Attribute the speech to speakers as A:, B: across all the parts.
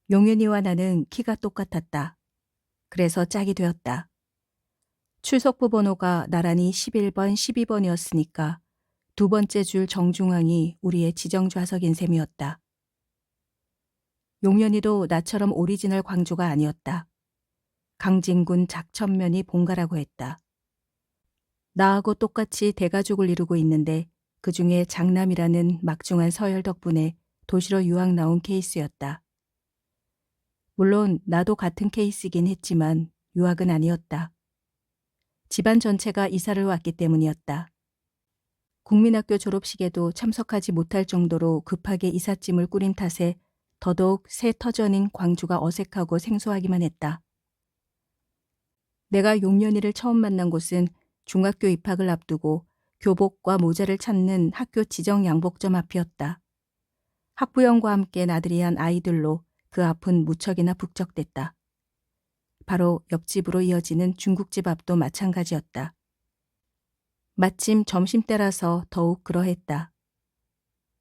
A: 용윤이와 나는 키가 똑같았다. 그래서 짝이 되었다. 출석부 번호가 나란히 11번, 12번이었으니까 두 번째 줄 정중앙이 우리의 지정 좌석인 셈이었다. 용연이도 나처럼 오리지널 광주가 아니었다. 강진군 작천면이 본가라고 했다. 나하고 똑같이 대가족을 이루고 있는데 그중에 장남이라는 막중한 서열 덕분에 도시로 유학 나온 케이스였다. 물론 나도 같은 케이스이긴 했지만 유학은 아니었다. 집안 전체가 이사를 왔기 때문이었다. 국민학교 졸업식에도 참석하지 못할 정도로 급하게 이삿짐을 꾸린 탓에 더더욱 새 터전인 광주가 어색하고 생소하기만 했다. 내가 용연이를 처음 만난 곳은 중학교 입학을 앞두고 교복과 모자를 찾는 학교 지정 양복점 앞이었다. 학부형과 함께 나들이한 아이들로 그 앞은 무척이나 북적댔다. 바로 옆집으로 이어지는 중국집 앞도 마찬가지였다. 마침 점심때라서 더욱 그러했다.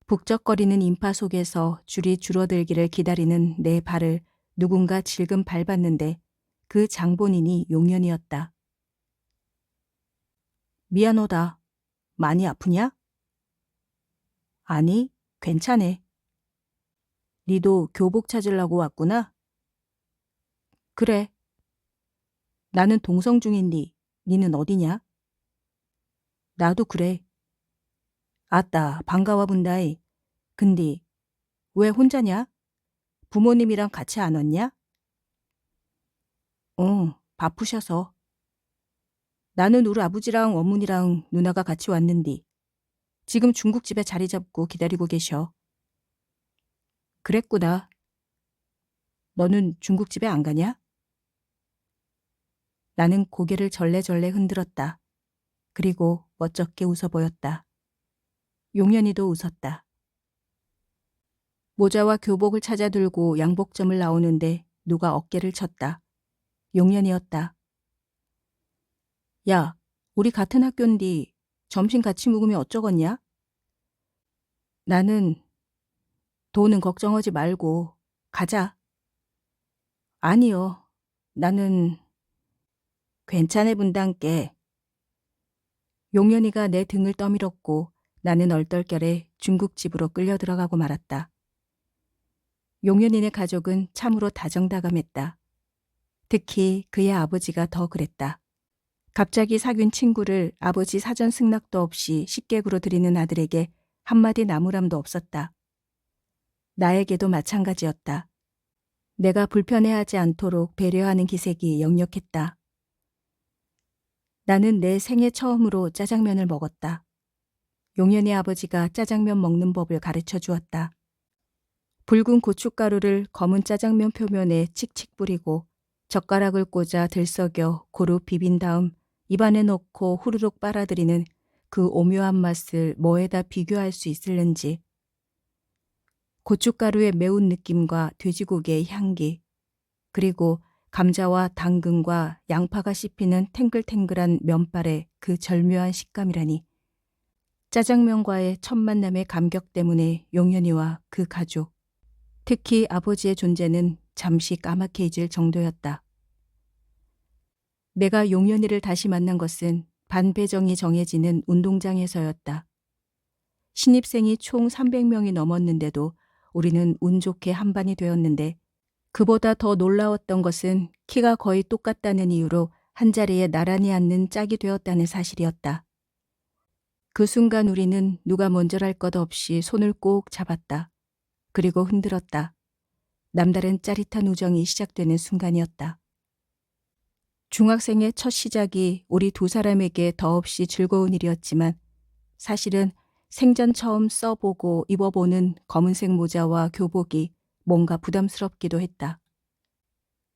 A: 북적거리는 인파 속에서 줄이 줄어들기를 기다리는 내 발을 누군가 질금 밟았는데 그 장본인이 용연이었다. 미안하다. 많이 아프냐? 아니, 괜찮네. 니도 교복 찾으려고 왔구나? 그래. 나는 동성 중인디, 니는 어디냐? 나도 그래. 아따, 반가워 본다이. 근데 왜 혼자냐? 부모님이랑 같이 안 왔냐? 응, 바쁘셔서. 나는 우리 아버지랑 어머니랑 누나가 같이 왔는디. 지금 중국집에 자리 잡고 기다리고 계셔. 그랬구나. 너는 중국집에 안 가냐? 나는 고개를 절레절레 흔들었다. 그리고 멋쩍게 웃어 보였다. 용연이도 웃었다. 모자와 교복을 찾아 들고 양복점을 나오는데 누가 어깨를 쳤다. 용연이었다. 야, 우리 같은 학교인디 점심 같이 먹으면 어쩌겠냐? 나는 돈은 걱정하지 말고 가자. 아니요. 나는 괜찮아 분단께. 용연이가 내 등을 떠밀었고 나는 얼떨결에 중국집으로 끌려 들어가고 말았다. 용연이네 가족은 참으로 다정다감했다. 특히 그의 아버지가 더 그랬다. 갑자기 사귄 친구를 아버지 사전 승낙도 없이 식객으로 들이는 아들에게 한마디 나무람도 없었다. 나에게도 마찬가지였다. 내가 불편해하지 않도록 배려하는 기색이 역력했다. 나는 내 생애 처음으로 짜장면을 먹었다. 용연의 아버지가 짜장면 먹는 법을 가르쳐 주었다. 붉은 고춧가루를 검은 짜장면 표면에 칙칙 뿌리고 젓가락을 꽂아 들썩여 고루 비빈 다음 입안에 넣고 후루룩 빨아들이는 그 오묘한 맛을 뭐에다 비교할 수 있을는지. 고춧가루의 매운 느낌과 돼지고기의 향기, 그리고 감자와 당근과 양파가 씹히는 탱글탱글한 면발의 그 절묘한 식감이라니. 짜장면과의 첫 만남의 감격 때문에 용연이와 그 가족, 특히 아버지의 존재는 잠시 까맣게 잊을 정도였다. 내가 용연이를 다시 만난 것은 반배정이 정해지는 운동장에서였다. 신입생이 총 300명이 넘었는데도 우리는 운 좋게 한반이 되었는데 그보다 더 놀라웠던 것은 키가 거의 똑같다는 이유로 한자리에 나란히 앉는 짝이 되었다는 사실이었다. 그 순간 우리는 누가 먼저랄 것 없이 손을 꼭 잡았다. 그리고 흔들었다. 남다른 짜릿한 우정이 시작되는 순간이었다. 중학생의 첫 시작이 우리 두 사람에게 더없이 즐거운 일이었지만 사실은 생전 처음 써보고 입어보는 검은색 모자와 교복이 뭔가 부담스럽기도 했다.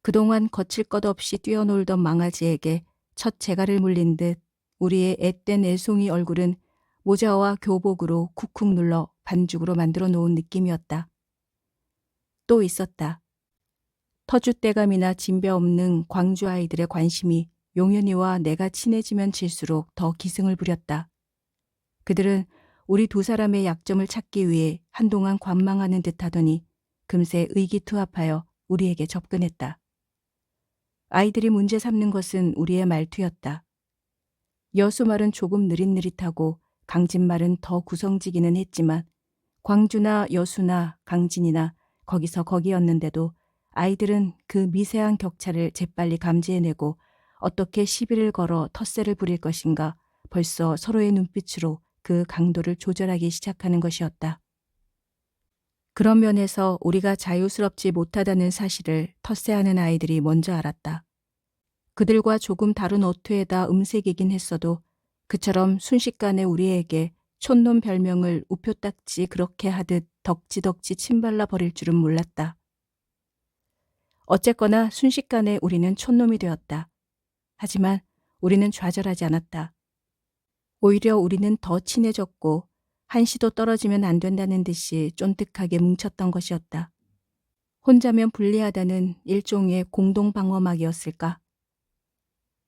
A: 그동안 거칠 것 없이 뛰어놀던 망아지에게 첫 재갈을 물린 듯 우리의 앳된 애송이 얼굴은 모자와 교복으로 쿡쿡 눌러 반죽으로 만들어 놓은 느낌이었다. 또 있었다. 터줏대감이나 진배 없는 광주 아이들의 관심이 용연이와 내가 친해지면 질수록 더 기승을 부렸다. 그들은 우리 두 사람의 약점을 찾기 위해 한동안 관망하는 듯 하더니 금세 의기투합하여 우리에게 접근했다. 아이들이 문제 삼는 것은 우리의 말투였다. 여수 말은 조금 느릿느릿하고 강진 말은 더 구성지기는 했지만 광주나 여수나 강진이나 거기서 거기였는데도 아이들은 그 미세한 격차를 재빨리 감지해내고 어떻게 시비를 걸어 텃세를 부릴 것인가 벌써 서로의 눈빛으로 그 강도를 조절하기 시작하는 것이었다. 그런 면에서 우리가 자유스럽지 못하다는 사실을 텃세하는 아이들이 먼저 알았다. 그들과 조금 다른 어투에다 음색이긴 했어도 그처럼 순식간에 우리에게 촌놈 별명을 우표딱지 그렇게 하듯 덕지덕지 침발라 버릴 줄은 몰랐다. 어쨌거나 순식간에 우리는 촌놈이 되었다. 하지만 우리는 좌절하지 않았다. 오히려 우리는 더 친해졌고 한시도 떨어지면 안 된다는 듯이 쫀득하게 뭉쳤던 것이었다. 혼자면 불리하다는 일종의 공동방어막이었을까?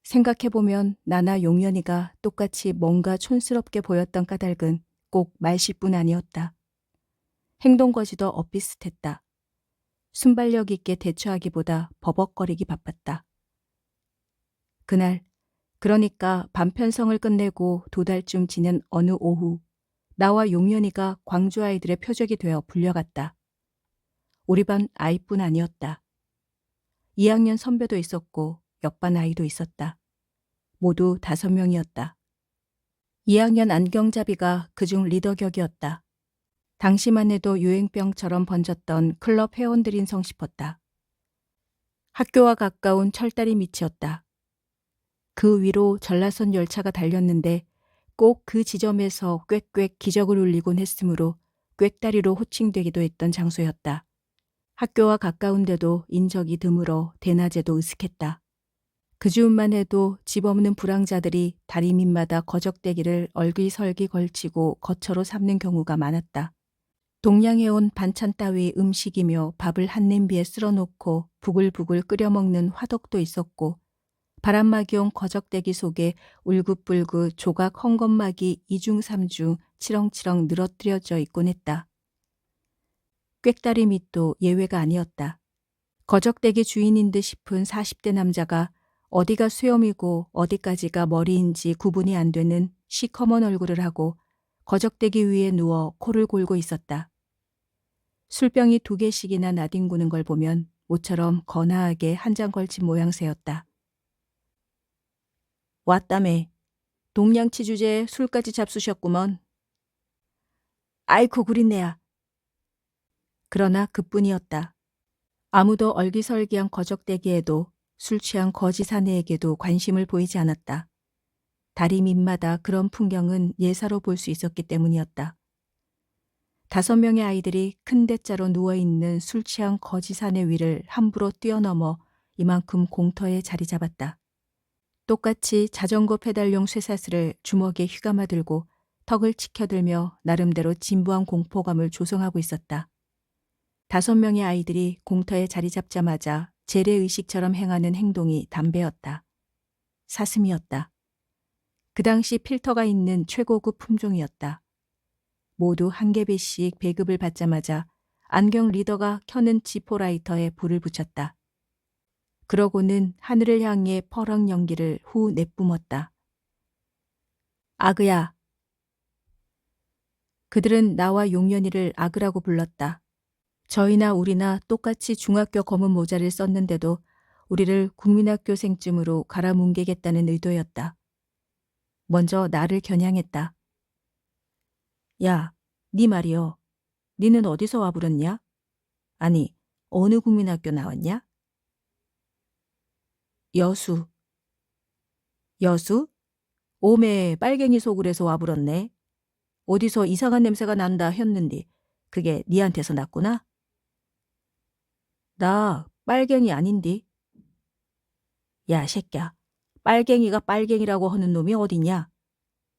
A: 생각해보면 나나 용연이가 똑같이 뭔가 촌스럽게 보였던 까닭은 꼭 말씨뿐 아니었다. 행동거지도 엇비슷했다. 순발력 있게 대처하기보다 버벅거리기 바빴다. 그날, 그러니까 반편성을 끝내고 2달쯤 지난 어느 오후, 나와 용연이가 광주 아이들의 표적이 되어 불려갔다. 우리 반 아이뿐 아니었다. 2학년 선배도 있었고 옆반 아이도 있었다. 모두 5명이었다. 2학년 안경잡이가 그중 리더 격이었다. 당시만 해도 유행병처럼 번졌던 클럽 회원들인성 싶었다. 학교와 가까운 철다리 밑이었다. 그 위로 전라선 열차가 달렸는데 꼭 그 지점에서 꽥꽥 기적을 울리곤 했으므로 꽥다리로 호칭되기도 했던 장소였다. 학교와 가까운데도 인적이 드물어 대낮에도 으슥했다. 그 즈음만 해도 집 없는 불황자들이 다리 밑마다 거적대기를 얼기설기 걸치고 거처로 삼는 경우가 많았다. 동양해온 반찬 따위 음식이며 밥을 한 냄비에 쓸어놓고 부글부글 끓여 먹는 화덕도 있었고 바람막이 온 거적대기 속에 울긋불긋 조각 헝겊막이 2중 3중 치렁치렁 늘어뜨려져 있곤 했다. 꽥다리 밑도 예외가 아니었다. 거적대기 주인인 듯 싶은 40대 남자가 어디가 수염이고 어디까지가 머리인지 구분이 안 되는 시커먼 얼굴을 하고 거적대기 위에 누워 코를 골고 있었다. 술병이 2개씩이나 나뒹구는 걸 보면 모처럼 거나하게 한 장 걸친 모양새였다. 왔다매. 동양치 주제에 술까지 잡수셨구먼. 아이쿠 구린내야. 그러나 그뿐이었다. 아무도 얼기설기한 거적대기에도 술 취한 거지 사내에게도 관심을 보이지 않았다. 다리 밑마다 그런 풍경은 예사로 볼 수 있었기 때문이었다. 5명의 아이들이 큰 대자로 누워있는 술 취한 거지 사내 위를 함부로 뛰어넘어 이만큼 공터에 자리 잡았다. 똑같이 자전거 페달용 쇠사슬을 주먹에 휘감아 들고 턱을 치켜들며 나름대로 진부한 공포감을 조성하고 있었다. 5명의 아이들이 공터에 자리 잡자마자 재래의식처럼 행하는 행동이 담배였다. 사슴이었다. 그 당시 필터가 있는 최고급 품종이었다. 모두 1개비씩 배급을 받자마자 안경 리더가 켜는 지포라이터에 불을 붙였다. 그러고는 하늘을 향해 퍼럭 연기를 후 내뿜었다. 아그야. 그들은 나와 용연이를 아그라고 불렀다. 저희나 우리나 똑같이 중학교 검은 모자를 썼는데도 우리를 국민학교생쯤으로 갈아뭉개겠다는 의도였다. 먼저 나를 겨냥했다. 야, 네 말이여. 니는 어디서 와부렸냐? 아니, 어느 국민학교 나왔냐? 여수. 여수? 오메 빨갱이 속을해서 와부렸네. 어디서 이상한 냄새가 난다 했는디 그게 니한테서 났구나? 나 빨갱이 아닌디. 야 새끼야, 빨갱이가 빨갱이라고 하는 놈이 어디냐?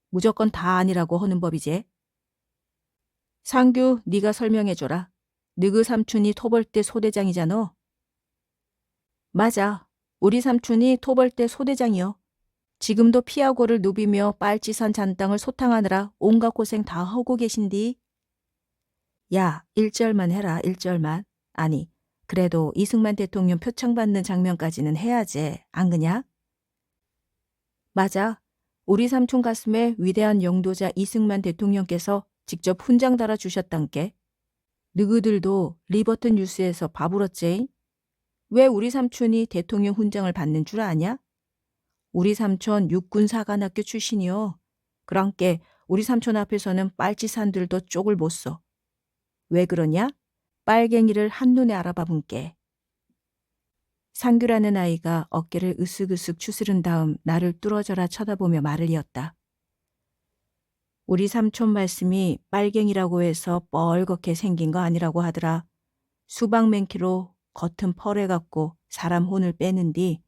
A: 무조건 다 아니라고 하는 법이지. 상규 네가 설명해줘라. 너그 삼촌이 토벌대 소대장이잖아. 맞아. 우리 삼촌이 토벌대 소대장이요. 지금도 피하고를 누비며 빨치산 잔땅을 소탕하느라 온갖 고생 다 하고 계신디. 야, 1절만 해라, 1절만. 아니, 그래도 이승만 대통령 표창 받는 장면까지는 해야지, 안 그냐? 맞아. 우리 삼촌 가슴에 위대한 영도자 이승만 대통령께서 직접 훈장 달아주셨단께. 너희들도 리버튼 뉴스에서 봐불었지? 왜 우리 삼촌이 대통령 훈장을 받는 줄 아냐? 우리 삼촌 육군사관학교 출신이요. 그랑께 우리 삼촌 앞에서는 빨치산들도 쪽을 못 써. 왜 그러냐? 빨갱이를 한눈에 알아봐본께. 상규라는 아이가 어깨를 으쓱으쓱 추스른 다음 나를 뚫어져라 쳐다보며 말을 이었다. 우리 삼촌 말씀이 빨갱이라고 해서 뻘겋게 생긴 거 아니라고 하더라. 수박맨키로 겉은 펄해갖고 사람 혼을 빼는 뒤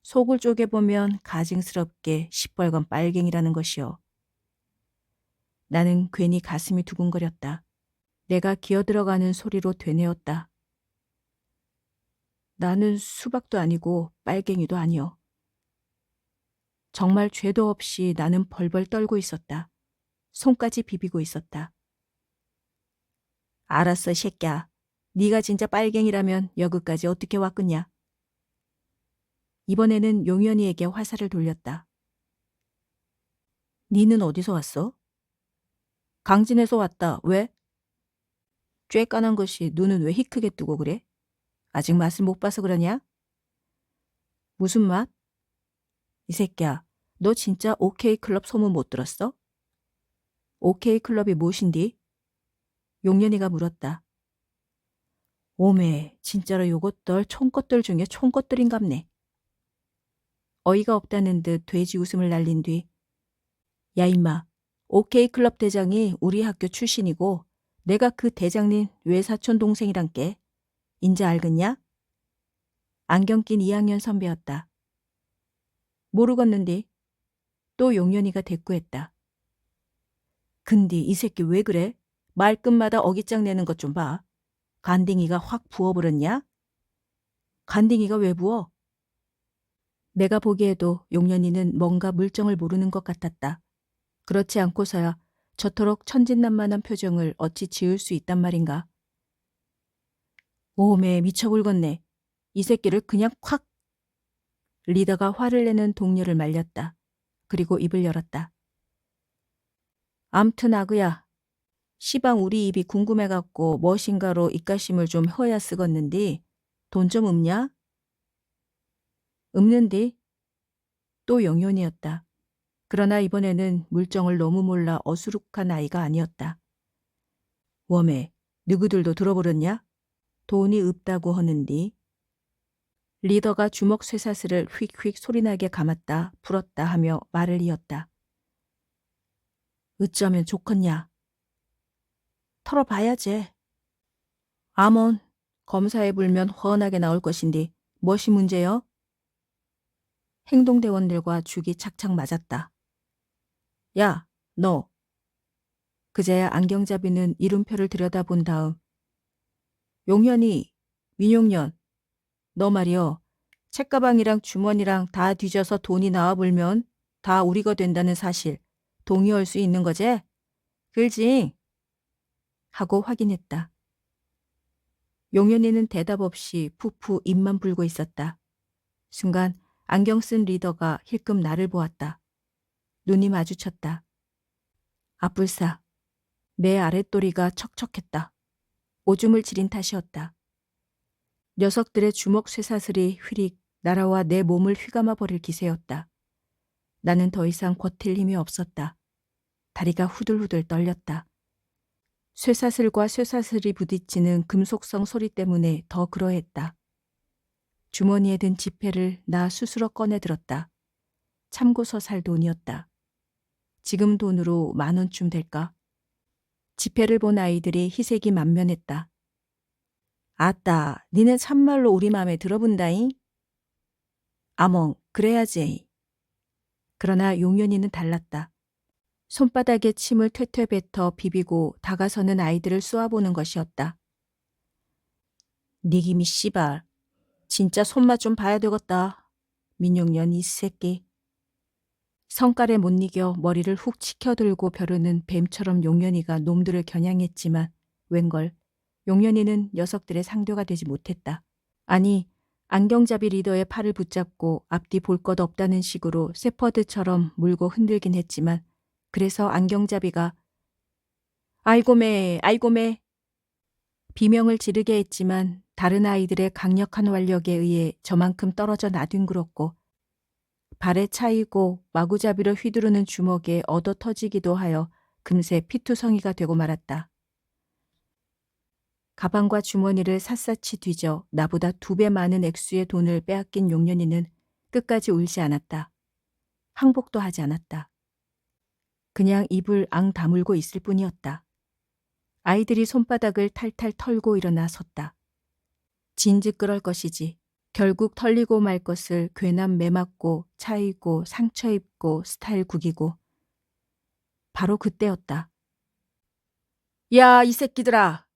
A: 속을 쪼개보면 가증스럽게 시뻘건 빨갱이라는 것이요. 나는 괜히 가슴이 두근거렸다. 내가 기어들어가는 소리로 되뇌었다. 나는 수박도 아니고 빨갱이도 아니요. 정말 죄도 없이 나는 벌벌 떨고 있었다. 손까지 비비고 있었다. 알았어, 새끼야. 네가 진짜 빨갱이라면 여기까지 어떻게 왔겠냐? 이번에는 용현이에게 화살을 돌렸다. 니는 어디서 왔어? 강진에서 왔다. 왜? 쬐까난 것이 눈은 왜 희크게 뜨고 그래? 아직 맛을 못 봐서 그러냐? 무슨 맛? 이 새끼야, 너 진짜 OK 클럽 소문 못 들었어? OK 클럽이 무엇인디? 용년이가 물었다. 오메, 진짜로 요것들 총것들 중에 총것들인갑네. 어이가 없다는 듯 돼지 웃음을 날린 뒤 야 임마, OK 클럽 대장이 우리 학교 출신이고 내가 그 대장님 외사촌 동생이란께. 인제 알겠냐? 안경 낀 2학년 선배였다. 모르겠는디. 또 용년이가 대꾸했다. 근데 이 새끼 왜 그래? 말끝마다 어깃장 내는 것 좀 봐. 간딩이가 확 부어버렸냐? 간딩이가 왜 부어? 내가 보기에도 용년이는 뭔가 물정을 모르는 것 같았다. 그렇지 않고서야 저토록 천진난만한 표정을 어찌 지을 수 있단 말인가. 오메 미쳐불겠네. 이 새끼를 그냥 콱. 리더가 화를 내는 동료를 말렸다. 그리고 입을 열었다. 암튼 아그야. 시방 우리 입이 궁금해갖고 무엇인가로 입가심을 좀 허야 쓰겄는디 돈 좀 없냐? 없는디. 또 영현이었다. 그러나 이번에는 물정을 너무 몰라 어수룩한 아이가 아니었다. 웜에 누구들도 들어버렸냐? 돈이 없다고 하는디. 리더가 주먹 쇠사슬을 휙휙 소리나게 감았다 풀었다 하며 말을 이었다. 어쩌면 좋겠냐? 털어봐야지. 암원, 검사에 불면 훤하게 나올 것인디 무엇이 문제여? 행동대원들과 죽이 착착 맞았다. 야, 너. 그제야 안경잡이는 이름표를 들여다본 다음 용현이, 민용년, 너 말이여. 책가방이랑 주머니랑 다 뒤져서 돈이 나와불면 다 우리가 된다는 사실 동의할 수 있는 거제? 글지? 하고 확인했다. 용현이는 대답 없이 푸푸 입만 불고 있었다. 순간 안경 쓴 리더가 힐끔 나를 보았다. 눈이 마주쳤다. 아뿔싸. 내 아랫도리가 척척했다. 오줌을 지린 탓이었다. 녀석들의 주먹 쇠사슬이 휘릭 날아와 내 몸을 휘감아 버릴 기세였다. 나는 더 이상 버틸 힘이 없었다. 다리가 후들후들 떨렸다. 쇠사슬과 쇠사슬이 부딪히는 금속성 소리 때문에 더 그러했다. 주머니에 든 지폐를 나 스스로 꺼내 들었다. 참고서 살 돈이었다. 지금 돈으로 10,000원쯤 될까? 지폐를 본 아이들이 희색이 만면했다. 아따, 니네 참말로 우리 맘에 들어본다잉? 아멍, 그래야지. 그러나 용현이는 달랐다. 손바닥에 침을 퇴퇴 뱉어 비비고 다가서는 아이들을 쏘아보는 것이었다. 니김이 씨발. 진짜 손맛 좀 봐야 되겠다. 민용년 이 새끼. 성깔에 못 이겨 머리를 훅 치켜들고 벼르는 뱀처럼 용현이가 놈들을 겨냥했지만 웬걸 용연이는 녀석들의 상대가 되지 못했다. 아니, 안경잡이 리더의 팔을 붙잡고 앞뒤 볼 것 없다는 식으로 세퍼드처럼 물고 흔들긴 했지만 그래서 안경잡이가 아이고매, 아이고매 비명을 지르게 했지만 다른 아이들의 강력한 완력에 의해 저만큼 떨어져 나뒹굴었고 발에 차이고 마구잡이로 휘두르는 주먹에 얻어 터지기도 하여 금세 피투성이가 되고 말았다. 가방과 주머니를 샅샅이 뒤져 나보다 2배 많은 액수의 돈을 빼앗긴 용년이는 끝까지 울지 않았다. 항복도 하지 않았다. 그냥 입을 앙 다물고 있을 뿐이었다. 아이들이 손바닥을 탈탈 털고 일어나 섰다. 진즉 그럴 것이지. 결국 털리고 말 것을 괜한 매맞고 차이고 상처 입고 스타일 구기고. 바로 그때였다. 야, 이 새끼들아!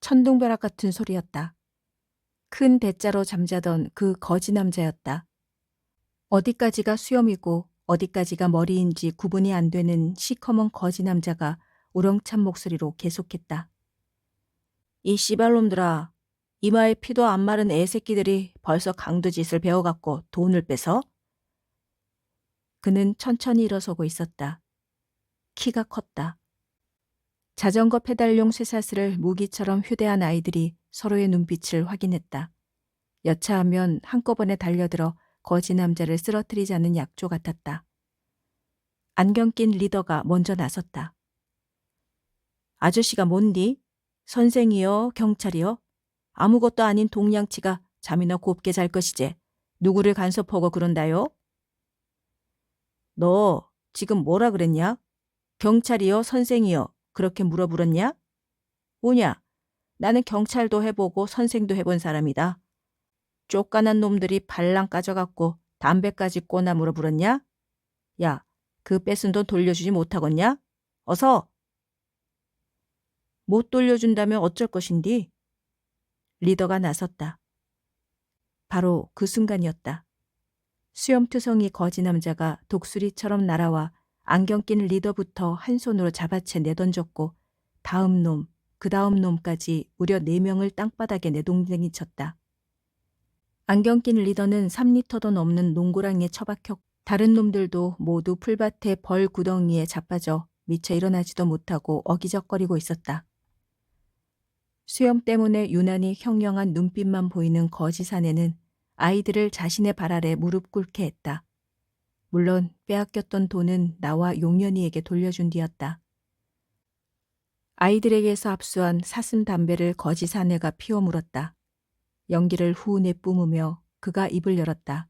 A: 천둥벼락 같은 소리였다. 큰 대자로 잠자던 그 거지 남자였다. 어디까지가 수염이고 어디까지가 머리인지 구분이 안 되는 시커먼 거지 남자가 우렁찬 목소리로 계속했다. 이 씨발놈들아, 이마에 피도 안 마른 애새끼들이 벌써 강도짓을 배워갖고 돈을 뺏어? 그는 천천히 일어서고 있었다. 키가 컸다. 자전거 페달용 쇠사슬을 무기처럼 휴대한 아이들이 서로의 눈빛을 확인했다. 여차하면 한꺼번에 달려들어 거지 남자를 쓰러뜨리자는 약조 같았다. 안경 낀 리더가 먼저 나섰다. 아저씨가 뭔디? 선생이요? 경찰이요? 아무것도 아닌 동양치가 잠이나 곱게 잘 것이지. 누구를 간섭하고 그런다요? 너 지금 뭐라 그랬냐? 경찰이요? 선생이요? 그렇게 물어물었냐? 뭐냐? 나는 경찰도 해보고 선생도 해본 사람이다. 쫓가난 놈들이 발랑 까져갖고 담배까지 꼬나 물어물었냐? 야, 그 뺏은 돈 돌려주지 못하겠냐? 어서! 못 돌려준다면 어쩔 것인디? 리더가 나섰다. 바로 그 순간이었다. 수염투성이 거지 남자가 독수리처럼 날아와 안경 낀 리더부터 한 손으로 잡아채 내던졌고 다음 놈, 그 다음 놈까지 무려 4명을 땅바닥에 내동댕이 쳤다. 안경 낀 리더는 3리터도 넘는 농고랑이에 처박혔고 다른 놈들도 모두 풀밭에 벌 구덩이에 자빠져 미처 일어나지도 못하고 어기적거리고 있었다. 수염 때문에 유난히 형령한 눈빛만 보이는 거지 사내는 아이들을 자신의 발 아래 무릎 꿇게 했다. 물론 빼앗겼던 돈은 나와 용연이에게 돌려준 뒤였다. 아이들에게서 압수한 사슴 담배를 거지 사내가 피워 물었다. 연기를 후 내뿜으며 그가 입을 열었다.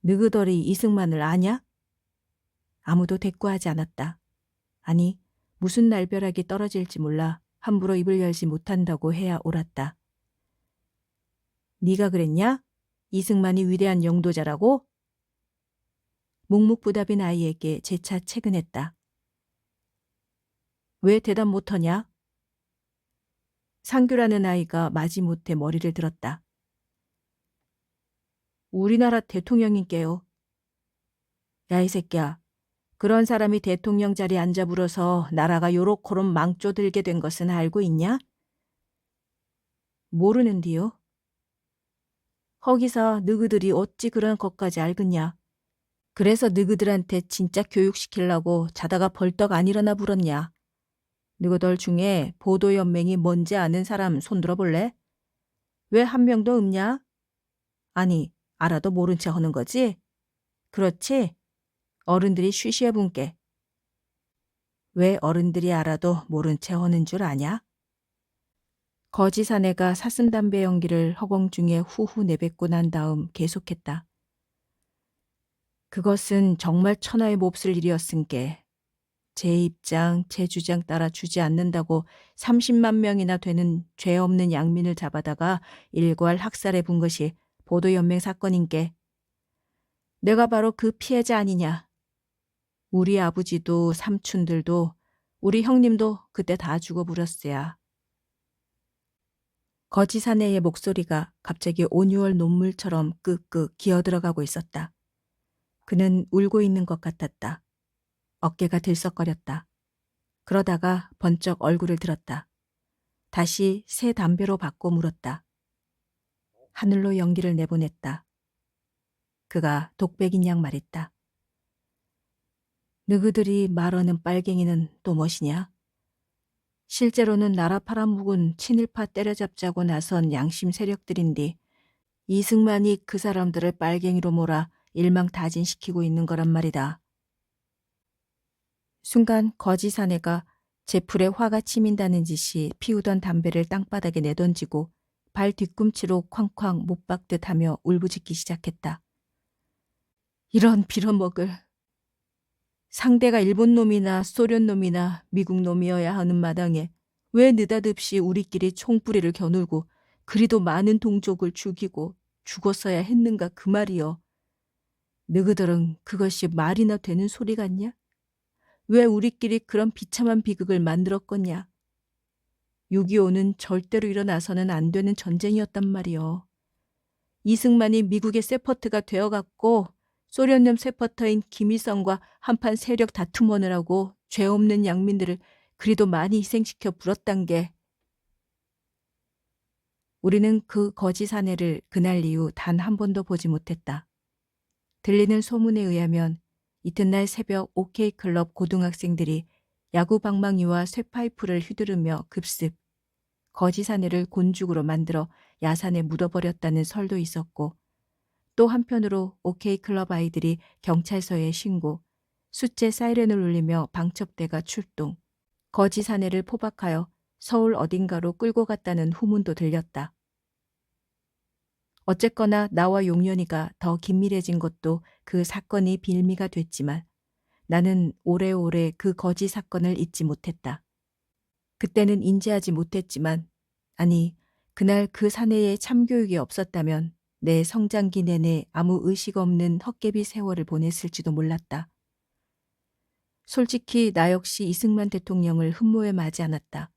A: 느그더리 이승만을 아냐? 아무도 대꾸하지 않았다. 아니, 무슨 날벼락이 떨어질지 몰라 함부로 입을 열지 못한다고 해야 옳았다. 네가 그랬냐? 이승만이 위대한 영도자라고? 묵묵부답인 아이에게 재차 채근했다. 왜 대답 못하냐? 상규라는 아이가 마지못해 머리를 들었다. 우리나라 대통령님께요. 야, 이 새끼야. 그런 사람이 대통령 자리에 앉아 불어서 나라가 요렇게럼 망조들게 된 것은 알고 있냐? 모르는디요. 허기서 너희들이 어찌 그런 것까지 알겠냐? 그래서 너희들한테 진짜 교육시키려고 자다가 벌떡 안 일어나 불었냐? 너희들 중에 보도연맹이 뭔지 아는 사람 손들어 볼래? 왜 한 명도 없냐? 아니, 알아도 모른 체 하는 거지? 그렇지? 어른들이 쉬쉬해 분께. 왜 어른들이 알아도 모른 체 하는 줄 아냐? 거지 사내가 사슴담배 연기를 허공 중에 후후 내뱉고 난 다음 계속했다. 그것은 정말 천하의 몹쓸 일이었은께. 제 입장, 제 주장 따라 주지 않는다고 30만 명이나 되는 죄 없는 양민을 잡아다가 일괄 학살해 본 것이 보도연맹 사건인께. 내가 바로 그 피해자 아니냐. 우리 아버지도 삼촌들도 우리 형님도 그때 다 죽어버렸어야. 거지 사내의 목소리가 갑자기 온유월 논물처럼 끄끄 기어들어가고 있었다. 그는 울고 있는 것 같았다. 어깨가 들썩거렸다. 그러다가 번쩍 얼굴을 들었다. 다시 새 담배로 바꿔 물었다. 하늘로 연기를 내보냈다. 그가 독백인 양 말했다. 너희들이 말하는 빨갱이는 또 무엇이냐? 실제로는 나라 팔아먹은 친일파 때려잡자고 나선 양심 세력들인데 이승만이 그 사람들을 빨갱이로 몰아 일망타진시키고 있는 거란 말이다. 순간 거지 사내가 제풀에 화가 치민다는 듯이 피우던 담배를 땅바닥에 내던지고 발 뒤꿈치로 쾅쾅 못 박듯 하며 울부짖기 시작했다. 이런 빌어먹을. 상대가 일본 놈이나 소련 놈이나 미국 놈이어야 하는 마당에 왜 느닷없이 우리끼리 총뿌리를 겨누고 그리도 많은 동족을 죽이고 죽었어야 했는가 그 말이여. 너희들은 그것이 말이나 되는 소리 같냐? 왜 우리끼리 그런 비참한 비극을 만들었겠냐? 6.25는 절대로 일어나서는 안 되는 전쟁이었단 말이여. 이승만이 미국의 세퍼트가 되어갔고 소련놈 세퍼터인 김일성과 한판 세력 다툼하느라고 죄 없는 양민들을 그리도 많이 희생시켜 불었단 게. 우리는 그 거지 사내를 그날 이후 단 한 번도 보지 못했다. 들리는 소문에 의하면 이튿날 새벽 OK 클럽 고등학생들이 야구 방망이와 쇠파이프를 휘두르며 급습, 거지 사내를 곤죽으로 만들어 야산에 묻어버렸다는 설도 있었고, 또 한편으로 OK 클럽 아이들이 경찰서에 신고, 숫제 사이렌을 울리며 방첩대가 출동, 거지 사내를 포박하여 서울 어딘가로 끌고 갔다는 후문도 들렸다. 어쨌거나 나와 용연이가 더 긴밀해진 것도 그 사건이 빌미가 됐지만 나는 오래오래 그 거지 사건을 잊지 못했다. 그때는 인지하지 못했지만, 아니, 그날 그 사내에 참교육이 없었다면 내 성장기 내내 아무 의식 없는 헛개비 세월을 보냈을지도 몰랐다. 솔직히 나 역시 이승만 대통령을 흠모해 마지 않았다.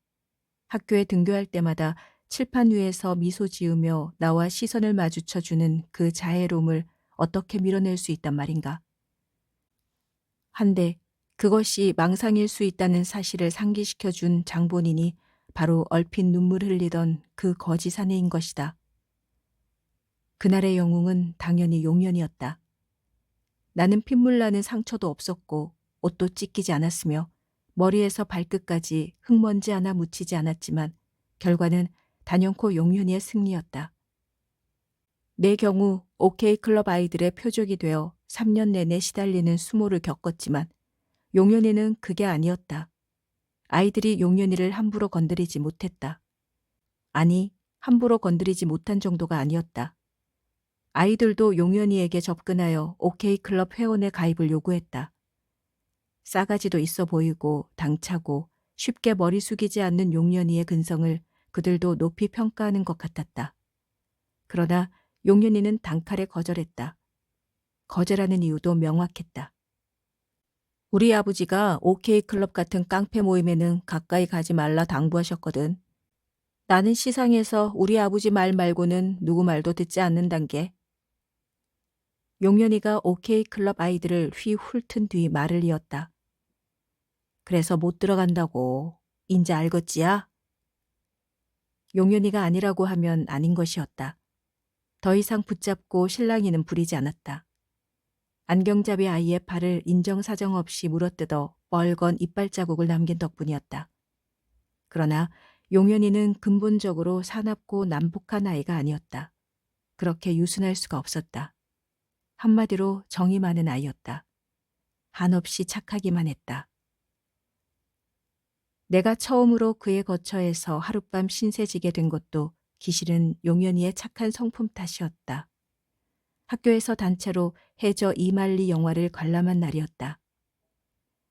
A: 학교에 등교할 때마다 칠판 위에서 미소 지으며 나와 시선을 마주쳐주는 그 자애로움을 어떻게 밀어낼 수 있단 말인가. 한데 그것이 망상일 수 있다는 사실을 상기시켜준 장본인이 바로 얼핏 눈물 흘리던 그 거지 사내인 것이다. 그날의 영웅은 당연히 용연이었다. 나는 핏물 나는 상처도 없었고 옷도 찢기지 않았으며 머리에서 발끝까지 흙먼지 하나 묻히지 않았지만 결과는 단연코 용연이의 승리였다. 내 경우 OK 클럽 아이들의 표적이 되어 3년 내내 시달리는 수모를 겪었지만 용연이는 그게 아니었다. 아이들이 용연이를 함부로 건드리지 못했다. 아니, 함부로 건드리지 못한 정도가 아니었다. 아이들도 용연이에게 접근하여 OK 클럽 회원의 가입을 요구했다. 싸가지도 있어 보이고 당차고 쉽게 머리 숙이지 않는 용연이의 근성을 그들도 높이 평가하는 것 같았다. 그러나 용연이는 단칼에 거절했다. 거절하는 이유도 명확했다. 우리 아버지가 OK 클럽 같은 깡패 모임에는 가까이 가지 말라 당부하셨거든. 나는 시상에서 우리 아버지 말 말고는 누구 말도 듣지 않는단 게. 용연이가 OK 클럽 아이들을 휘 훑은 뒤 말을 이었다. 그래서 못 들어간다고. 인제 알겠지야? 용연이가 아니라고 하면 아닌 것이었다. 더 이상 붙잡고 실랑이는 부리지 않았다. 안경잡이 아이의 발을 인정사정 없이 물어뜯어 뻘건 이빨 자국을 남긴 덕분이었다. 그러나 용연이는 근본적으로 사납고 남북한 아이가 아니었다. 그렇게 유순할 수가 없었다. 한마디로 정이 많은 아이였다. 한없이 착하기만 했다. 내가 처음으로 그의 거처에서 하룻밤 신세지게 된 것도 기실은 용연이의 착한 성품 탓이었다. 학교에서 단체로 해저 이말리 영화를 관람한 날이었다.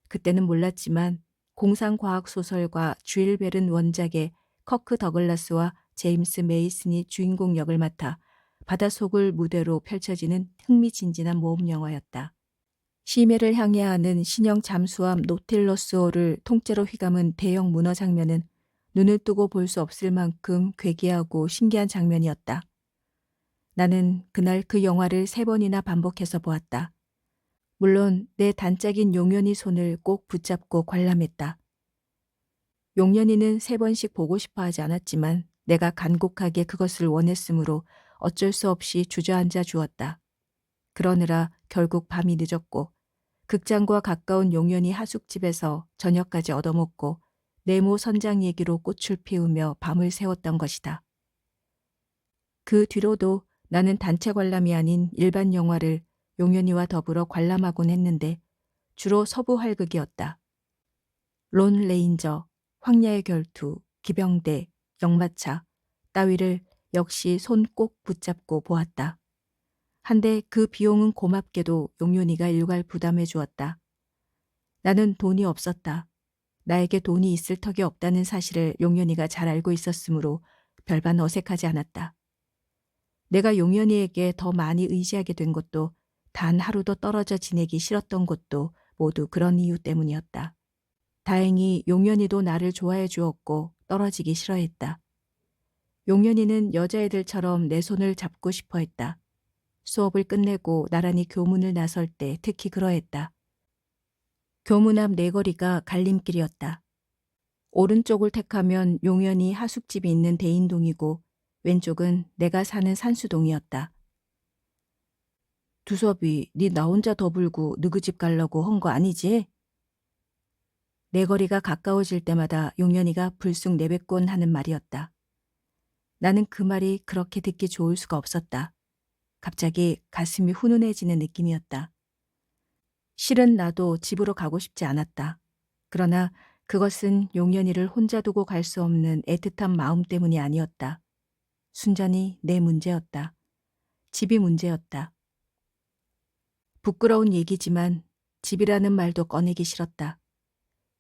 A: 그때는 몰랐지만 공상과학소설가 주일 베른 원작의 커크 더글라스와 제임스 메이슨이 주인공 역을 맡아 바닷속을 무대로 펼쳐지는 흥미진진한 모험 영화였다. 심해를 향해 하는 신형 잠수함 노틸러스호를 통째로 휘감은 대형 문어 장면은 눈을 뜨고 볼 수 없을 만큼 괴기하고 신기한 장면이었다. 나는 그날 그 영화를 3번이나 반복해서 보았다. 물론 내 단짝인 용연이 손을 꼭 붙잡고 관람했다. 용년이는 3번씩 보고 싶어 하지 않았지만 내가 간곡하게 그것을 원했으므로 어쩔 수 없이 주저앉아 주었다. 그러느라 결국 밤이 늦었고 극장과 가까운 용연히 하숙집에서 저녁까지 얻어먹고 네모 선장 얘기로 꽃을 피우며 밤을 새웠던 것이다. 그 뒤로도 나는 단체 관람이 아닌 일반 영화를 용연이와 더불어 관람하곤 했는데 주로 서부 활극이었다. 론 레인저, 황야의 결투, 기병대, 역마차 따위를 역시 손 꼭 붙잡고 보았다. 한데 그 비용은 고맙게도 용연이가 일괄 부담해 주었다. 나는 돈이 없었다. 나에게 돈이 있을 턱이 없다는 사실을 용연이가 잘 알고 있었으므로 별반 어색하지 않았다. 내가 용연이에게 더 많이 의지하게 된 것도 단 하루도 떨어져 지내기 싫었던 것도 모두 그런 이유 때문이었다. 다행히 용연이도 나를 좋아해 주었고 떨어지기 싫어했다. 용연이는 여자애들처럼 내 손을 잡고 싶어 했다. 수업을 끝내고 나란히 교문을 나설 때 특히 그러했다. 교문 앞 네거리가 갈림길이었다. 오른쪽을 택하면 용연히 하숙집이 있는 대인동이고 왼쪽은 내가 사는 산수동이었다. 두섭이 네 나 혼자 더 불고 너그 집 가려고 한 거 아니지? 네거리가 가까워질 때마다 용연이가 불쑥 내뱉곤 하는 말이었다. 나는 그 말이 그렇게 듣기 좋을 수가 없었다. 갑자기 가슴이 훈훈해지는 느낌이었다. 실은 나도 집으로 가고 싶지 않았다. 그러나 그것은 용연이를 혼자 두고 갈 수 없는 애틋한 마음 때문이 아니었다. 순전히 내 문제였다. 집이 문제였다. 부끄러운 얘기지만 집이라는 말도 꺼내기 싫었다.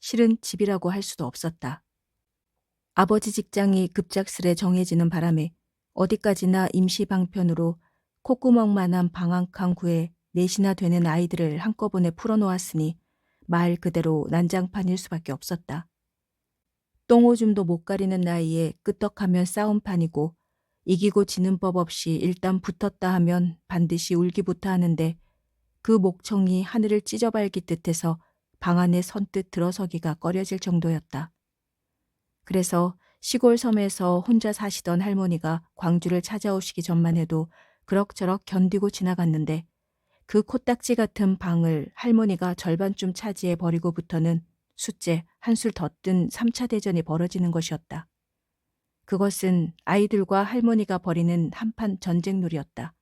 A: 실은 집이라고 할 수도 없었다. 아버지 직장이 급작스레 정해지는 바람에 어디까지나 임시 방편으로 콧구멍만한 방 한 칸 구에 넷이나 되는 아이들을 한꺼번에 풀어놓았으니 말 그대로 난장판일 수밖에 없었다. 똥오줌도 못 가리는 나이에 끄떡하면 싸움판이고 이기고 지는 법 없이 일단 붙었다 하면 반드시 울기부터 하는데 그 목청이 하늘을 찢어밟기 해서 방 안에 선뜻 들어서기가 꺼려질 정도였다. 그래서 시골 섬에서 혼자 사시던 할머니가 광주를 찾아오시기 전만 해도 그럭저럭 견디고 지나갔는데 그 코딱지 같은 방을 할머니가 절반쯤 차지해 버리고부터는 숫째 한술 더 뜬 3차 대전이 벌어지는 것이었다. 그것은 아이들과 할머니가 벌이는 한판 전쟁놀이였다.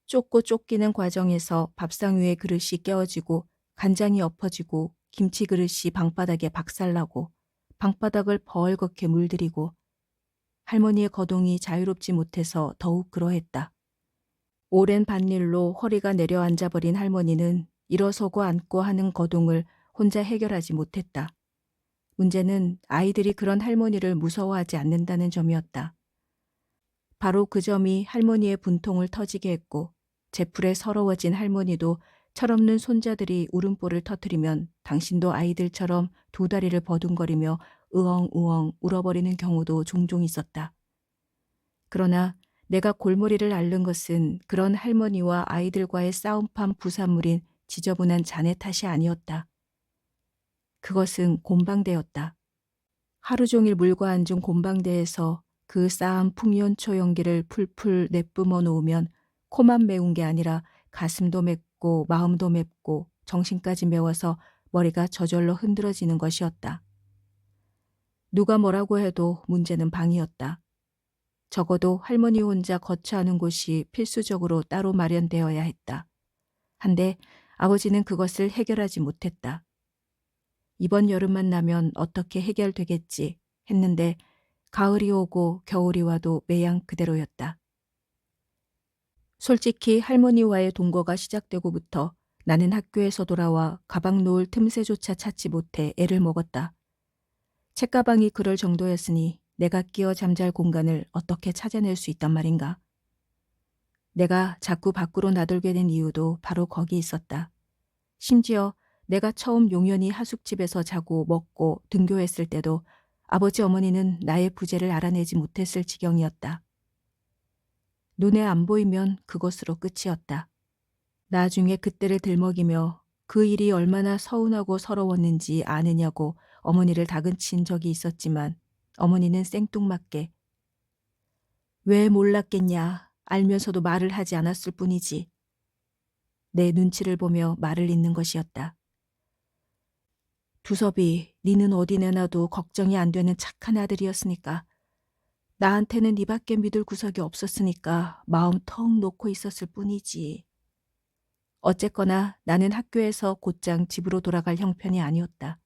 A: 쫓고 쫓기는 과정에서 밥상 위에 그릇이 깨어지고 간장이 엎어지고 김치 그릇이 방바닥에 박살나고 방바닥을 벌겋게 물들이고 할머니의 거동이 자유롭지 못해서 더욱 그러했다. 오랜 밭일로 허리가 내려앉아버린 할머니는 일어서고 앉고 하는 거동을 혼자 해결하지 못했다. 문제는 아이들이 그런 할머니를 무서워하지 않는다는 점이었다. 바로 그 점이 할머니의 분통을 터지게 했고 제풀에 서러워진 할머니도 철없는 손자들이 울음보를 터뜨리면 당신도 아이들처럼 두 다리를 버둥거리며 으엉으엉 울어버리는 경우도 종종 있었다. 그러나 내가 골머리를 앓는 것은 그런 할머니와 아이들과의 싸움판 부산물인 지저분한 자네 탓이 아니었다. 그것은 곰방대였다. 하루 종일 물고 앉은 곰방대에서 그 싸한 풍년초 연기를 풀풀 내뿜어 놓으면 코만 매운 게 아니라 가슴도 맵고 마음도 맵고 정신까지 매워서 머리가 저절로 흔들어지는 것이었다. 누가 뭐라고 해도 문제는 방이었다. 적어도 할머니 혼자 거처하는 곳이 필수적으로 따로 마련되어야 했다. 한데 아버지는 그것을 해결하지 못했다. 이번 여름만 나면 어떻게 해결되겠지 했는데 가을이 오고 겨울이 와도 매양 그대로였다. 솔직히 할머니와의 동거가 시작되고부터 나는 학교에서 돌아와 가방 놓을 틈새조차 찾지 못해 애를 먹었다. 책가방이 그럴 정도였으니 내가 끼어 잠잘 공간을 어떻게 찾아낼 수 있단 말인가. 내가 자꾸 밖으로 나돌게 된 이유도 바로 거기 있었다. 심지어 내가 처음 용연히 하숙집에서 자고 먹고 등교했을 때도 아버지 어머니는 나의 부재를 알아내지 못했을 지경이었다. 눈에 안 보이면 그것으로 끝이었다. 나중에 그때를 들먹이며 그 일이 얼마나 서운하고 서러웠는지 아느냐고 어머니를 다그친 적이 있었지만 어머니는 생뚱맞게 왜 몰랐겠냐 알면서도 말을 하지 않았을 뿐이지. 내 눈치를 보며 말을 잇는 것이었다. 두섭이 니는 어디 내놔도 걱정이 안 되는 착한 아들이었으니까 나한테는 니밖에 믿을 구석이 없었으니까 마음 턱 놓고 있었을 뿐이지. 어쨌거나 나는 학교에서 곧장 집으로 돌아갈 형편이 아니었다.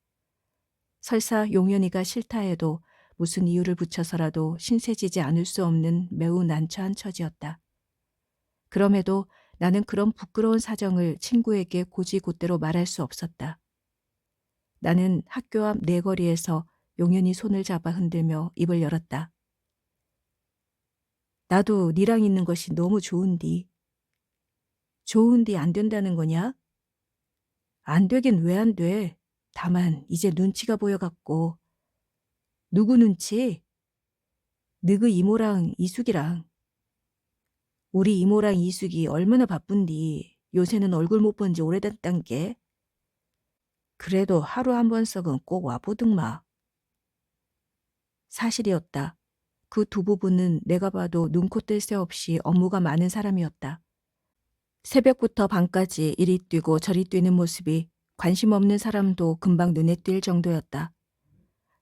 A: 설사 용연이가 싫다 해도 무슨 이유를 붙여서라도 신세지지 않을 수 없는 매우 난처한 처지였다. 그럼에도 나는 그런 부끄러운 사정을 친구에게 곧이곧대로 말할 수 없었다. 나는 학교 앞 네거리에서 용연이 손을 잡아 흔들며 입을 열었다. 나도 니랑 있는 것이 너무 좋은디. 좋은디 안 된다는 거냐? 안 되긴 왜 안 돼. 다만 이제 눈치가 보여갖고. 누구 눈치? 너그 이모랑 이숙이랑. 우리 이모랑 이숙이 얼마나 바쁜디. 요새는 얼굴 못 본 지 오래됐단 게. 그래도 하루 한 번 썩은 꼭 와보등마. 사실이었다. 그 두 부부는 내가 봐도 눈코 뜰 새 없이 업무가 많은 사람이었다. 새벽부터 밤까지 이리 뛰고 저리 뛰는 모습이 관심 없는 사람도 금방 눈에 띌 정도였다.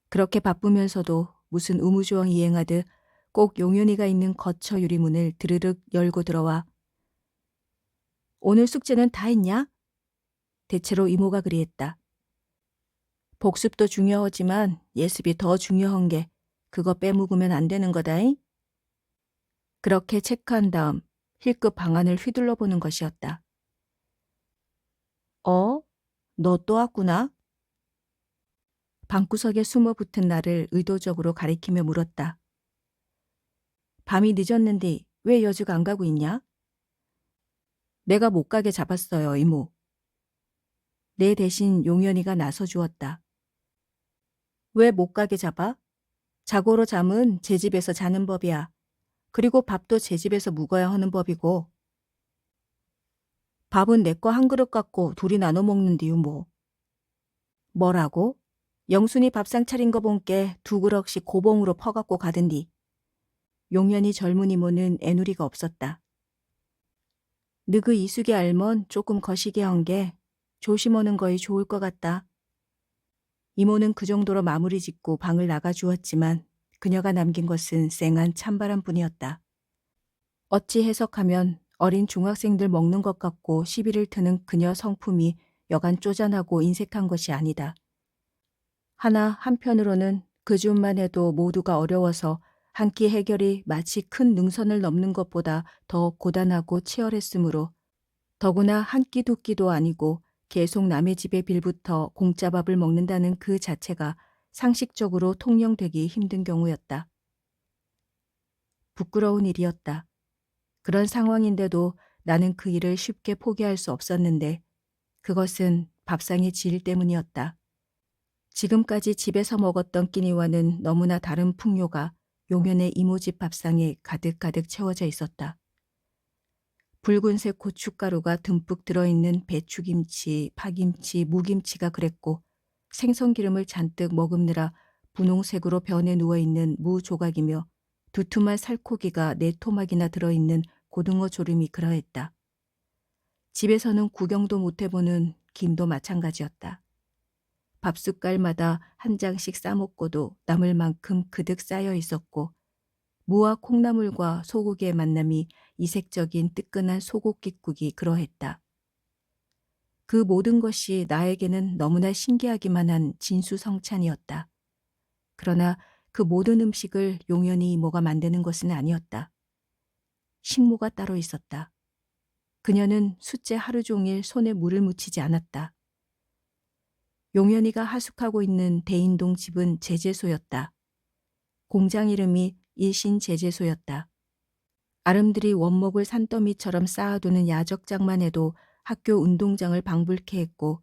A: 그렇게 바쁘면서도 무슨 우무조항 이행하듯 꼭 용연이가 있는 거처 유리문을 드르륵 열고 들어와 오늘 숙제는 다 했냐? 대체로 이모가 그리했다. 복습도 중요하지만 예습이 더 중요한 게 그거 빼먹으면 안 되는 거다잉? 그렇게 체크한 다음 힐끗 방안을 휘둘러 보는 것이었다. 너 또 왔구나? 방구석에 숨어 붙은 나를 의도적으로 가리키며 물었다. 밤이 늦었는데 왜 여직 안 가고 있냐? 내가 못 가게 잡았어요, 이모. 내 대신 용연이가 나서 주었다. 왜 못 가게 잡아? 자고로 잠은 제 집에서 자는 법이야. 그리고 밥도 제 집에서 묵어야 하는 법이고. 밥은 내 거 한 그릇 갖고 둘이 나눠 먹는디요, 뭐. 뭐라고? 영순이 밥상 차린 거 본께 두 그릇씩 고봉으로 퍼갖고 가든디. 용연이 젊은 이모는 애누리가 없었다. 너그 이숙이 알면 조금 거시기 한 게 조심하는 거이 좋을 것 같다. 이모는 그 정도로 마무리 짓고 방을 나가 주었지만 그녀가 남긴 것은 쌩한 찬바람뿐이었다. 어찌 해석하면 어린 중학생들 먹는 것 같고 시비를 트는 그녀 성품이 여간 쪼잔하고 인색한 것이 아니다. 하나 한편으로는 그 즈음만 해도 모두가 어려워서 한 끼 해결이 마치 큰 능선을 넘는 것보다 더 고단하고 치열했으므로 더구나 한 끼 두 끼도 아니고 계속 남의 집에 빌부터 공짜 밥을 먹는다는 그 자체가 상식적으로 통용되기 힘든 경우였다. 부끄러운 일이었다. 그런 상황인데도 나는 그 일을 쉽게 포기할 수 없었는데 그것은 밥상의 질 때문이었다. 지금까지 집에서 먹었던 끼니와는 너무나 다른 풍요가 용연의 이모집 밥상에 가득가득 채워져 있었다. 붉은색 고춧가루가 듬뿍 들어있는 배추김치, 파김치, 무김치가 그랬고 생선기름을 잔뜩 머금느라 분홍색으로 변해 누워있는 무 조각이며 두툼한 살코기가 4토막이나 들어있는 고등어 조림이 그러했다. 집에서는 구경도 못해보는 김도 마찬가지였다. 밥숟갈마다 한 장씩 싸먹고도 남을 만큼 그득 쌓여 있었고 무와 콩나물과 소고기의 만남이 이색적인 뜨끈한 소고기국이 그러했다. 그 모든 것이 나에게는 너무나 신기하기만 한 진수성찬이었다. 그러나 그 모든 음식을 용연히 이모가 만드는 것은 아니었다. 식모가 따로 있었다. 그녀는 숫째 하루 종일 손에 물을 묻히지 않았다. 용연이가 하숙하고 있는 대인동 집은 제재소였다. 공장 이름이 일신제재소였다. 아름드리 원목을 산더미처럼 쌓아두는 야적장만 해도 학교 운동장을 방불케 했고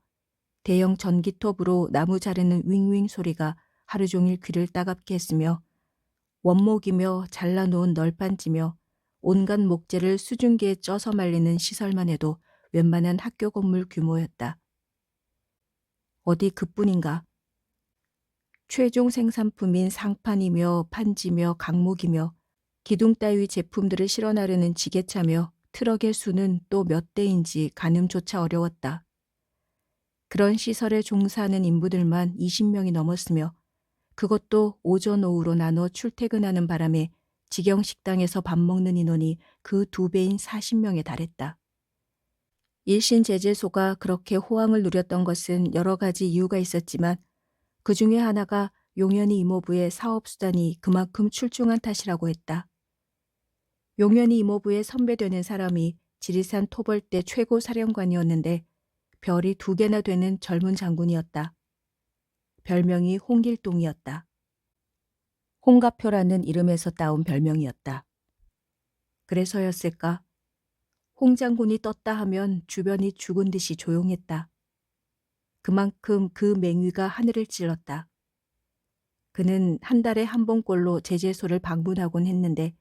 A: 대형 전기톱으로 나무 자르는 윙윙 소리가 하루 종일 귀를 따갑게 했으며 원목이며 잘라놓은 널판지며 온갖 목재를 수증기에 쪄서 말리는 시설만 해도 웬만한 학교 건물 규모였다. 어디 그뿐인가? 최종 생산품인 상판이며 판지며 강목이며 기둥 따위 제품들을 실어 나르는 지게차며 트럭의 수는 또 몇 대인지 가늠조차 어려웠다. 그런 시설에 종사하는 인부들만 20명이 넘었으며 그것도 오전 오후로 나눠 출퇴근하는 바람에 직영식당에서 밥 먹는 인원이 그 2배인 40명에 달했다. 일신제재소가 그렇게 호황을 누렸던 것은 여러 가지 이유가 있었지만 그 중에 하나가 용현이 이모부의 사업수단이 그만큼 출중한 탓이라고 했다. 용현이 이모부의 선배되는 사람이 지리산 토벌대 최고 사령관이었는데 별이 2개나 되는 젊은 장군이었다. 별명이 홍길동이었다. 홍가표라는 이름에서 따온 별명이었다. 그래서였을까? 홍 장군이 떴다 하면 주변이 죽은 듯이 조용했다. 그만큼 그 맹위가 하늘을 찔렀다. 그는 한 달에 한 번꼴로 제재소를 방문하곤 했는데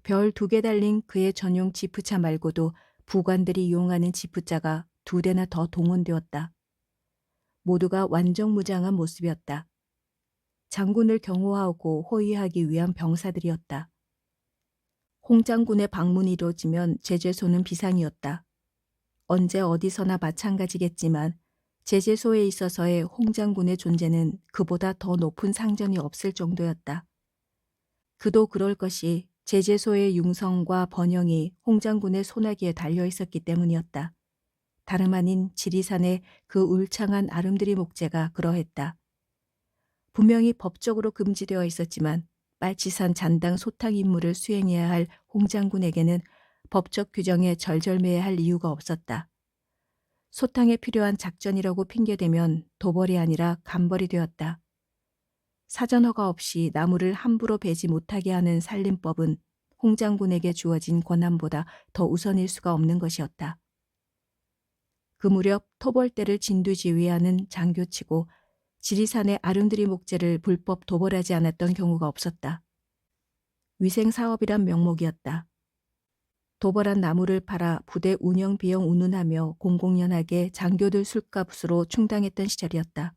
A: 별 2개 달린 그의 전용 지프차 말고도 부관들이 이용하는 지프차가 2대나 더 동원되었다. 모두가 완전무장한 모습이었다. 장군을 경호하고 호위하기 위한 병사들이었다. 홍 장군의 방문이 이루어지면 제재소는 비상이었다. 언제 어디서나 마찬가지겠지만 제재소에 있어서의 홍 장군의 존재는 그보다 더 높은 상전이 없을 정도였다. 그도 그럴 것이 제재소의 융성과 번영이 홍 장군의 소나기에 달려 있었기 때문이었다. 다름 아닌 지리산의 그 울창한 아름드리 목재가 그러했다. 분명히 법적으로 금지되어 있었지만 빨치산 잔당 소탕 임무를 수행해야 할 홍 장군에게는 법적 규정에 절절매야 할 이유가 없었다. 소탕에 필요한 작전이라고 핑계대면 도벌이 아니라 간벌이 되었다. 사전허가 없이 나무를 함부로 베지 못하게 하는 살림법은 홍 장군에게 주어진 권한보다 더 우선일 수가 없는 것이었다. 그 무렵 토벌대를 진두지휘하는 장교치고 지리산의 아름드리 목재를 불법 도벌하지 않았던 경우가 없었다. 위생사업이란 명목이었다. 도벌한 나무를 팔아 부대 운영 비용 운운하며 공공연하게 장교들 술값으로 충당했던 시절이었다.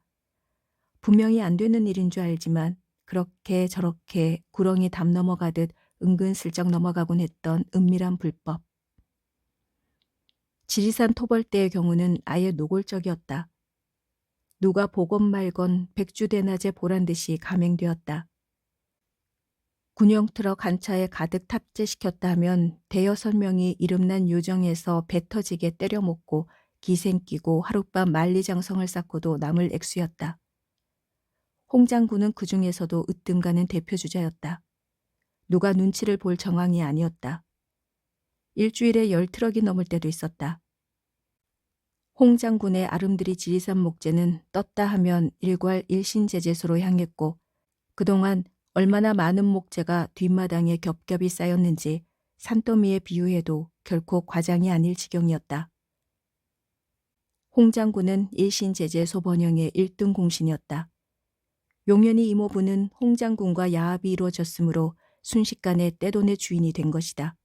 A: 분명히 안 되는 일인 줄 알지만 그렇게 저렇게 구렁이 담 넘어가듯 은근슬쩍 넘어가곤 했던 은밀한 불법. 지리산 토벌대의 경우는 아예 노골적이었다. 누가 보건 말건 백주대낮에 보란듯이 감행되었다. 군용트럭 한 차에 가득 탑재시켰다 하면 대여섯 명이 이름난 요정에서 배 터지게 때려먹고 기생 끼고 하룻밤 만리장성을 쌓고도 남을 액수였다. 홍 장군은 그 중에서도 으뜸가는 대표주자였다. 누가 눈치를 볼 정황이 아니었다. 일주일에 10트럭이 넘을 때도 있었다. 홍 장군의 아름드리 지리산 목재는 떴다 하면 일괄 일신제재소로 향했고 그동안 얼마나 많은 목재가 뒷마당에 겹겹이 쌓였는지 산더미에 비유해도 결코 과장이 아닐 지경이었다. 홍 장군은 일신제재소 번영의 1등 공신이었다. 용현이 이모부는 홍 장군과 야합이 이루어졌으므로 순식간에 떼돈의 주인이 된 것이다.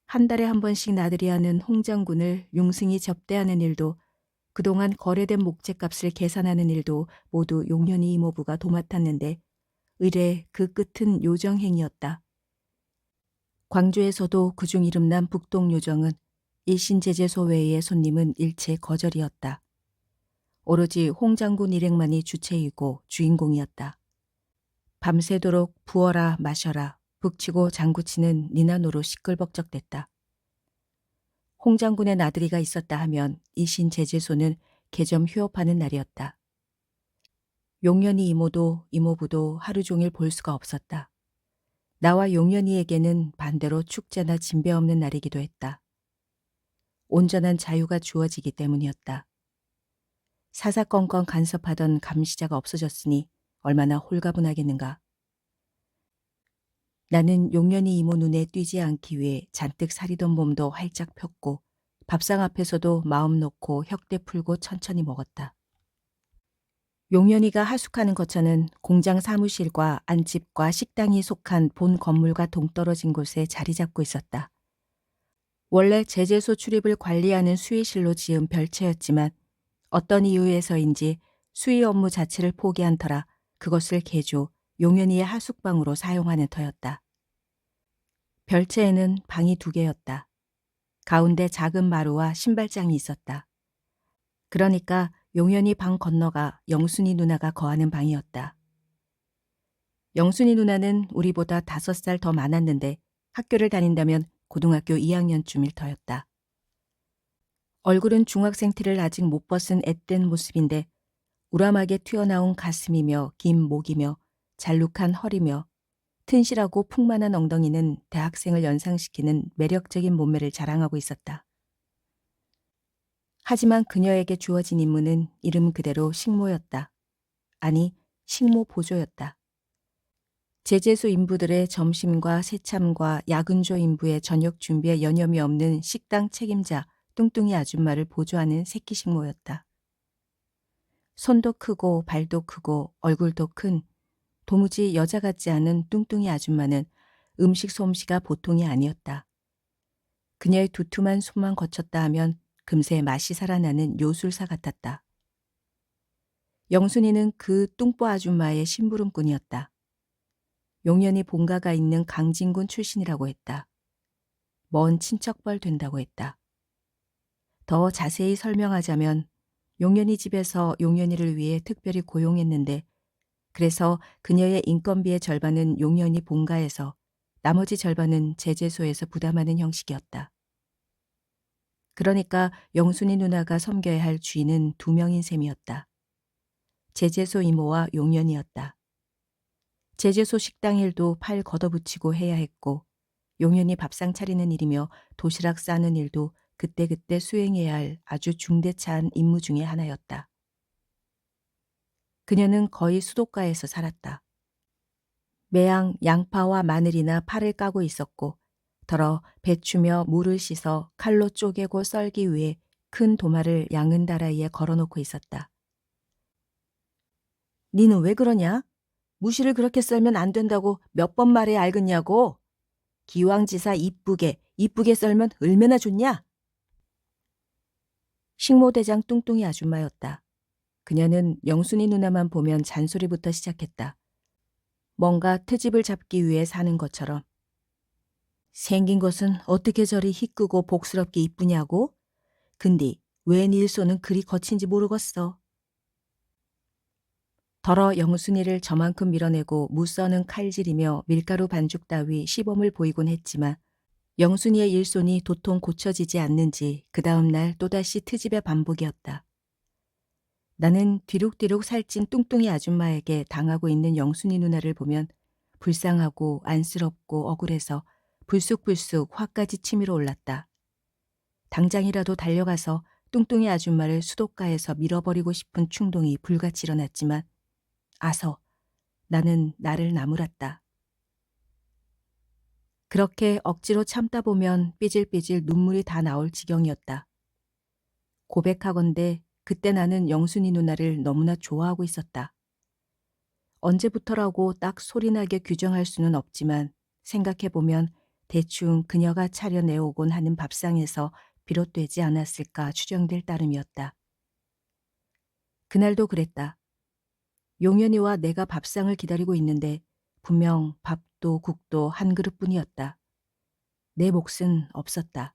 A: 한 달에 한 번씩 나들이 하는 홍 장군을 용승이 접대하는 일도 그동안 거래된 목재값을 계산하는 일도 모두 용현이 이모부가 도맡았는데 의례 그 끝은 요정행이었다. 광주에서도 그중 이름난 북동 요정은 일신제재소 외의 손님은 일체 거절이었다. 오로지 홍 장군 일행만이 주체이고 주인공이었다. 밤새도록 부어라 마셔라 북치고 장구치는 니나노로 시끌벅적댔다. 홍 장군의 나들이가 있었다 하면 일신제재소는 개점 휴업하는 날이었다. 용현이 이모도 이모부도 하루 종일 볼 수가 없었다. 나와 용현이에게는 반대로 축제나 진배 없는 날이기도 했다. 온전한 자유가 주어지기 때문이었다. 사사건건 간섭하던 감시자가 없어졌으니 얼마나 홀가분하겠는가. 나는 용현이 이모 눈에 띄지 않기 위해 잔뜩 사리던 몸도 활짝 폈고 밥상 앞에서도 마음 놓고 혁대 풀고 천천히 먹었다. 용현이가 하숙하는 거처는 공장 사무실과 안집과 식당이 속한 본 건물과 동떨어진 곳에 자리 잡고 있었다. 원래 제재소 출입을 관리하는 수의실로 지은 별채였지만 어떤 이유에서인지 수의 업무 자체를 포기한 터라 그것을 개조, 용현이의 하숙방으로 사용하는 터였다. 별채에는 방이 2개였다. 가운데 작은 마루와 신발장이 있었다. 그러니까 용현이 방 건너가 영순이 누나가 거하는 방이었다. 영순이 누나는 우리보다 5살 더 많았는데 학교를 다닌다면 고등학교 2학년쯤일 터였다. 얼굴은 중학생 티를 아직 못 벗은 앳된 모습인데 우람하게 튀어나온 가슴이며 긴 목이며 잘룩한 허리며 튼실하고 풍만한 엉덩이는 대학생을 연상시키는 매력적인 몸매를 자랑하고 있었다. 하지만 그녀에게 주어진 임무는 이름 그대로 식모였다. 아니, 식모 보조였다. 제재소 인부들의 점심과 새참과 야근조 인부의 저녁 준비에 여념이 없는 식당 책임자 뚱뚱이 아줌마를 보조하는 새끼 식모였다. 손도 크고 발도 크고 얼굴도 큰 도무지 여자 같지 않은 뚱뚱이 아줌마는 음식 솜씨가 보통이 아니었다. 그녀의 두툼한 손만 거쳤다 하면 금세 맛이 살아나는 요술사 같았다. 영순이는 그 뚱보 아줌마의 심부름꾼이었다. 용연이 본가가 있는 강진군 출신이라고 했다. 먼 친척벌 된다고 했다. 더 자세히 설명하자면 용연이 집에서 용연이를 위해 특별히 고용했는데 그래서 그녀의 인건비의 절반은 용연이 본가에서 나머지 절반은 제재소에서 부담하는 형식이었다. 그러니까 영순이 누나가 섬겨야 할 주인은 2명인 셈이었다. 제재소 이모와 용연이었다. 제재소 식당 일도 팔 걷어붙이고 해야 했고 용연이 밥상 차리는 일이며 도시락 싸는 일도 그때그때 수행해야 할 아주 중대차한 임무 중의 하나였다. 그녀는 거의 수도가에서 살았다. 매양 양파와 마늘이나 파를 까고 있었고 더러 배추며 물을 씻어 칼로 쪼개고 썰기 위해 큰 도마를 양은 다라이에 걸어놓고 있었다. 니는 왜 그러냐? 무시를 그렇게 썰면 안 된다고 몇 번 말해 알겠냐고? 기왕지사 이쁘게 썰면 얼마나 좋냐? 식모대장 뚱뚱이 아줌마였다. 그녀는 영순이 누나만 보면 잔소리부터 시작했다. 뭔가 트집을 잡기 위해 사는 것처럼. 생긴 것은 어떻게 저리 희끄고 복스럽게 이쁘냐고? 근데 왜 네 일손은 그리 거친지 모르겠어. 더러 영순이를 저만큼 밀어내고 무써는 칼질이며 밀가루 반죽 따위 시범을 보이곤 했지만 영순이의 일손이 도통 고쳐지지 않는지 그 다음 날 또다시 트집의 반복이었다. 나는 뒤룩뒤룩 살찐 뚱뚱이 아줌마에게 당하고 있는 영순이 누나를 보면 불쌍하고 안쓰럽고 억울해서 불쑥불쑥 화까지 치밀어 올랐다. 당장이라도 달려가서 뚱뚱이 아줌마를 수도가에서 밀어버리고 싶은 충동이 불같이 일어났지만 아서 나는 나를 나무랐다. 그렇게 억지로 참다 보면 삐질삐질 눈물이 다 나올 지경이었다. 고백하건대 그때 나는 영순이 누나를 너무나 좋아하고 있었다. 언제부터라고 딱 소리나게 규정할 수는 없지만 생각해보면 대충 그녀가 차려내오곤 하는 밥상에서 비롯되지 않았을까 추정될 따름이었다. 그날도 그랬다. 용연이와 내가 밥상을 기다리고 있는데 분명 밥도 국도 한 그릇뿐이었다. 내 몫은 없었다.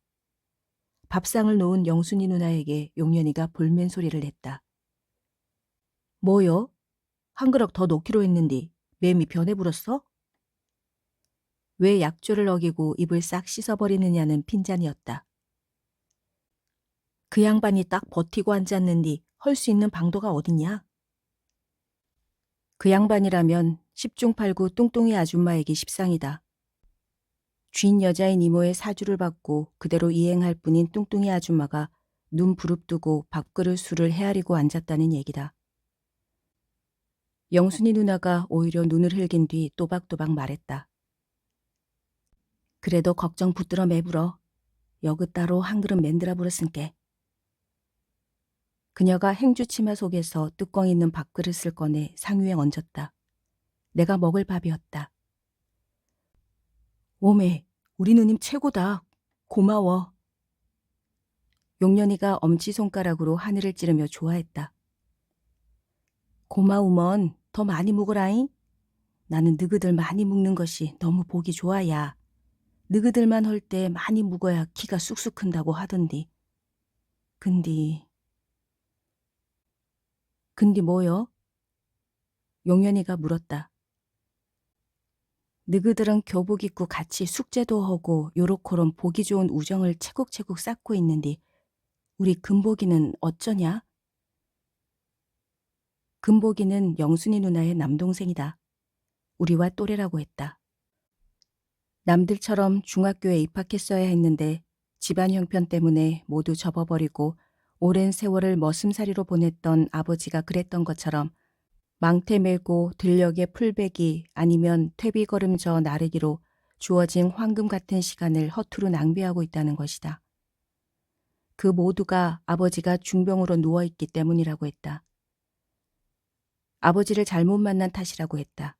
A: 밥상을 놓은 영순이 누나에게 용연이가 볼멘 소리를 냈다. 뭐요? 한 그릇 더 놓기로 했는데 맴이 변해불었어? 왜 약조를 어기고 입을 싹 씻어버리느냐는 핀잔이었다. 그 양반이 딱 버티고 앉았는디 헐 수 있는 방도가 어딨냐? 그 양반이라면 10중 8구 뚱뚱이 아줌마에게 십상이다. 쥔 여자인 이모의 사주를 받고 그대로 이행할 뿐인 뚱뚱이 아줌마가 눈 부릅뜨고 밥그릇 술을 헤아리고 앉았다는 얘기다. 영순이 누나가 오히려 눈을 흘긴 뒤 또박또박 말했다. 그래도 걱정 붙들어 매불어. 여그 따로 한 그릇 맨들어 부렸은께. 그녀가 행주치마 속에서 뚜껑 있는 밥그릇을 꺼내 상위에 얹었다. 내가 먹을 밥이었다. 오메, 우리 누님 최고다. 고마워. 용년이가 엄지손가락으로 하늘을 찌르며 좋아했다. 고마우먼 더 많이 묵어라잉. 나는 너희들 많이 묵는 것이 너무 보기 좋아야. 너희들만 할 때 많이 묵어야 키가 쑥쑥 큰다고 하던디. 근디 뭐여? 용연이가 물었다. 너희들은 교복 입고 같이 숙제도 하고 요렇게런 보기 좋은 우정을 채국채국 쌓고 있는디 우리 금복이는 어쩌냐? 금복이는 영순이 누나의 남동생이다. 우리와 또래라고 했다. 남들처럼 중학교에 입학했어야 했는데 집안 형편 때문에 모두 접어버리고 오랜 세월을 머슴살이로 보냈던 아버지가 그랬던 것처럼 망태 메고 들녘에 풀베기 아니면 퇴비걸음져 나르기로 주어진 황금 같은 시간을 허투루 낭비하고 있다는 것이다. 그 모두가 아버지가 중병으로 누워있기 때문이라고 했다. 아버지를 잘못 만난 탓이라고 했다.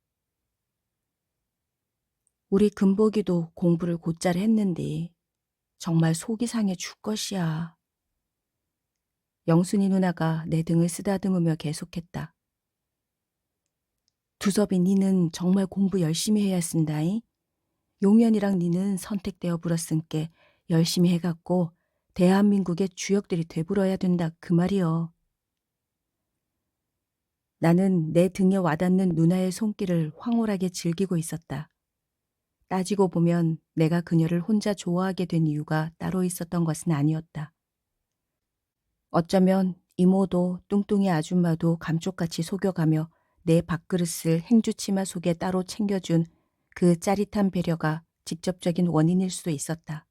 A: 우리 금복이도 공부를 곧잘 했는데 정말 속이 상해 죽것이야. 영순이 누나가 내 등을 쓰다듬으며 계속했다. 두섭이 니는 정말 공부 열심히 해야 쓴다잉. 용연이랑 니는 선택되어 불었은께 열심히 해갖고 대한민국의 주역들이 되불어야 된다 그 말이여. 나는 내 등에 와닿는 누나의 손길을 황홀하게 즐기고 있었다. 따지고 보면 내가 그녀를 혼자 좋아하게 된 이유가 따로 있었던 것은 아니었다. 어쩌면 이모도 뚱뚱이 아줌마도 감쪽같이 속여가며 내 밥그릇을 행주치마 속에 따로 챙겨준 그 짜릿한 배려가 직접적인 원인일 수도 있었다.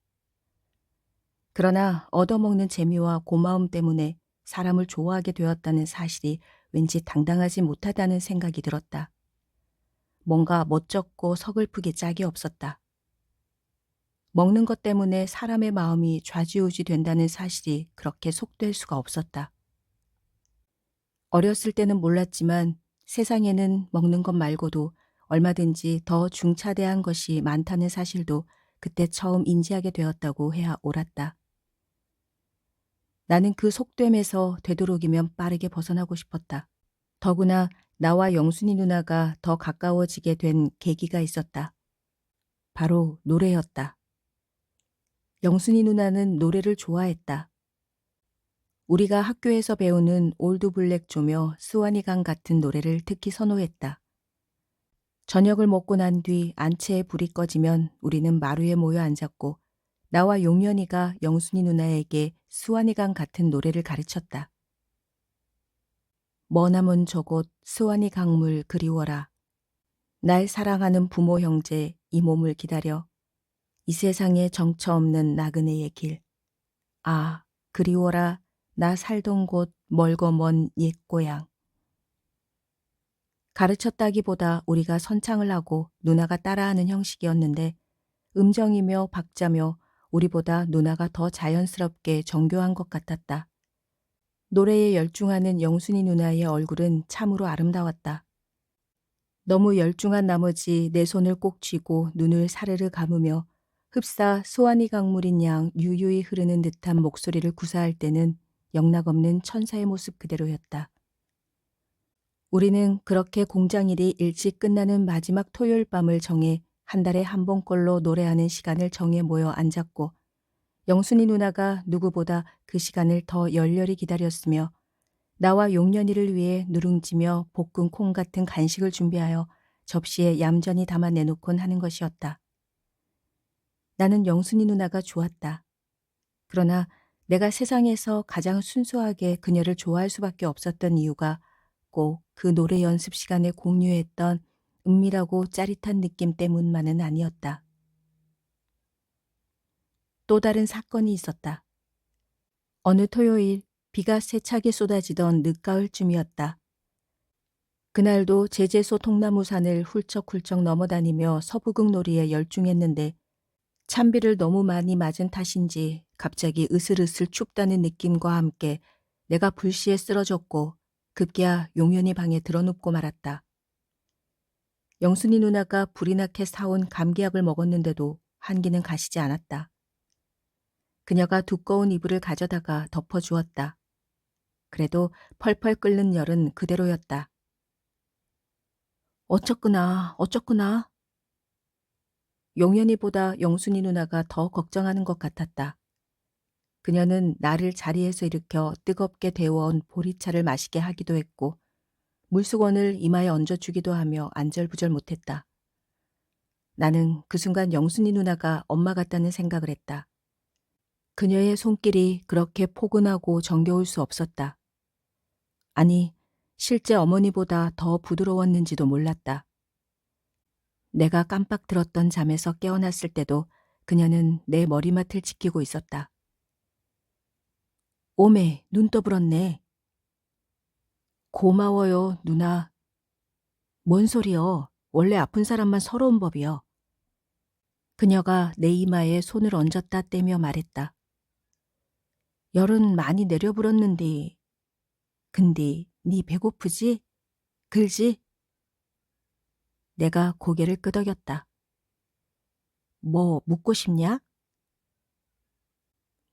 A: 그러나 얻어먹는 재미와 고마움 때문에 사람을 좋아하게 되었다는 사실이 왠지 당당하지 못하다는 생각이 들었다. 뭔가 멋쩍고 서글프게 짝이 없었다. 먹는 것 때문에 사람의 마음이 좌지우지 된다는 사실이 그렇게 속될 수가 없었다. 어렸을 때는 몰랐지만 세상에는 먹는 것 말고도 얼마든지 더 중차대한 것이 많다는 사실도 그때 처음 인지하게 되었다고 해야 옳았다. 나는 그 속됨에서 되도록이면 빠르게 벗어나고 싶었다. 더구나 나와 영순이 누나가 더 가까워지게 된 계기가 있었다. 바로 노래였다. 영순이 누나는 노래를 좋아했다. 우리가 학교에서 배우는 올드블랙 조며 스와니강 같은 노래를 특히 선호했다. 저녁을 먹고 난 뒤 안채에 불이 꺼지면 우리는 마루에 모여 앉았고 나와 용연이가 영순이 누나에게 스와니강 같은 노래를 가르쳤다. 머나먼 저곳 스와니 강물 그리워라. 날 사랑하는 부모 형제 이 몸을 기다려. 이 세상에 정처 없는 나그네의 길. 아, 그리워라. 나 살던 곳 멀고 먼 옛 고향. 가르쳤다기보다 우리가 선창을 하고 누나가 따라하는 형식이었는데 음정이며 박자며 우리보다 누나가 더 자연스럽게 정교한 것 같았다. 노래에 열중하는 영순이 누나의 얼굴은 참으로 아름다웠다. 너무 열중한 나머지 내 손을 꼭 쥐고 눈을 사르르 감으며 흡사 소환이 강물인 양 유유히 흐르는 듯한 목소리를 구사할 때는 영락없는 천사의 모습 그대로였다. 우리는 그렇게 공장일이 일찍 끝나는 마지막 토요일 밤을 정해 한 달에 한 번꼴로 노래하는 시간을 정해 모여 앉았고 영순이 누나가 누구보다 그 시간을 더 열렬히 기다렸으며 나와 용년이를 위해 누룽지며 볶은 콩 같은 간식을 준비하여 접시에 얌전히 담아 내놓곤 하는 것이었다. 나는 영순이 누나가 좋았다. 그러나 내가 세상에서 가장 순수하게 그녀를 좋아할 수밖에 없었던 이유가 꼭 그 노래 연습 시간에 공유했던 은밀하고 짜릿한 느낌 때문만은 아니었다. 또 다른 사건이 있었다. 어느 토요일 비가 세차게 쏟아지던 늦가을쯤이었다. 그날도 제재소 통나무산을 훌쩍훌쩍 넘어다니며 서부극 놀이에 열중했는데 찬비를 너무 많이 맞은 탓인지 갑자기 으슬으슬 춥다는 느낌과 함께 내가 불시에 쓰러졌고 급기야 용연이 방에 드러눕고 말았다. 영순이 누나가 불이 나게 사온 감기약을 먹었는데도 한기는 가시지 않았다. 그녀가 두꺼운 이불을 가져다가 덮어주었다. 그래도 펄펄 끓는 열은 그대로였다. 어쩌구나, 어쩌구나. 용연이보다 영순이 누나가 더 걱정하는 것 같았다. 그녀는 나를 자리에서 일으켜 뜨겁게 데워온 보리차를 마시게 하기도 했고 물수건을 이마에 얹어주기도 하며 안절부절 못했다. 나는 그 순간 영순이 누나가 엄마 같다는 생각을 했다. 그녀의 손길이 그렇게 포근하고 정겨울 수 없었다. 아니, 실제 어머니보다 더 부드러웠는지도 몰랐다. 내가 깜빡 들었던 잠에서 깨어났을 때도 그녀는 내 머리맡을 지키고 있었다. 오메, 눈 떠불었네. 고마워요, 누나. 뭔 소리여. 원래 아픈 사람만 서러운 법이여. 그녀가 내 이마에 손을 얹었다 떼며 말했다. 열은 많이 내려불었는데. 근데 네 배고프지? 글지? 내가 고개를 끄덕였다. 뭐 묻고 싶냐?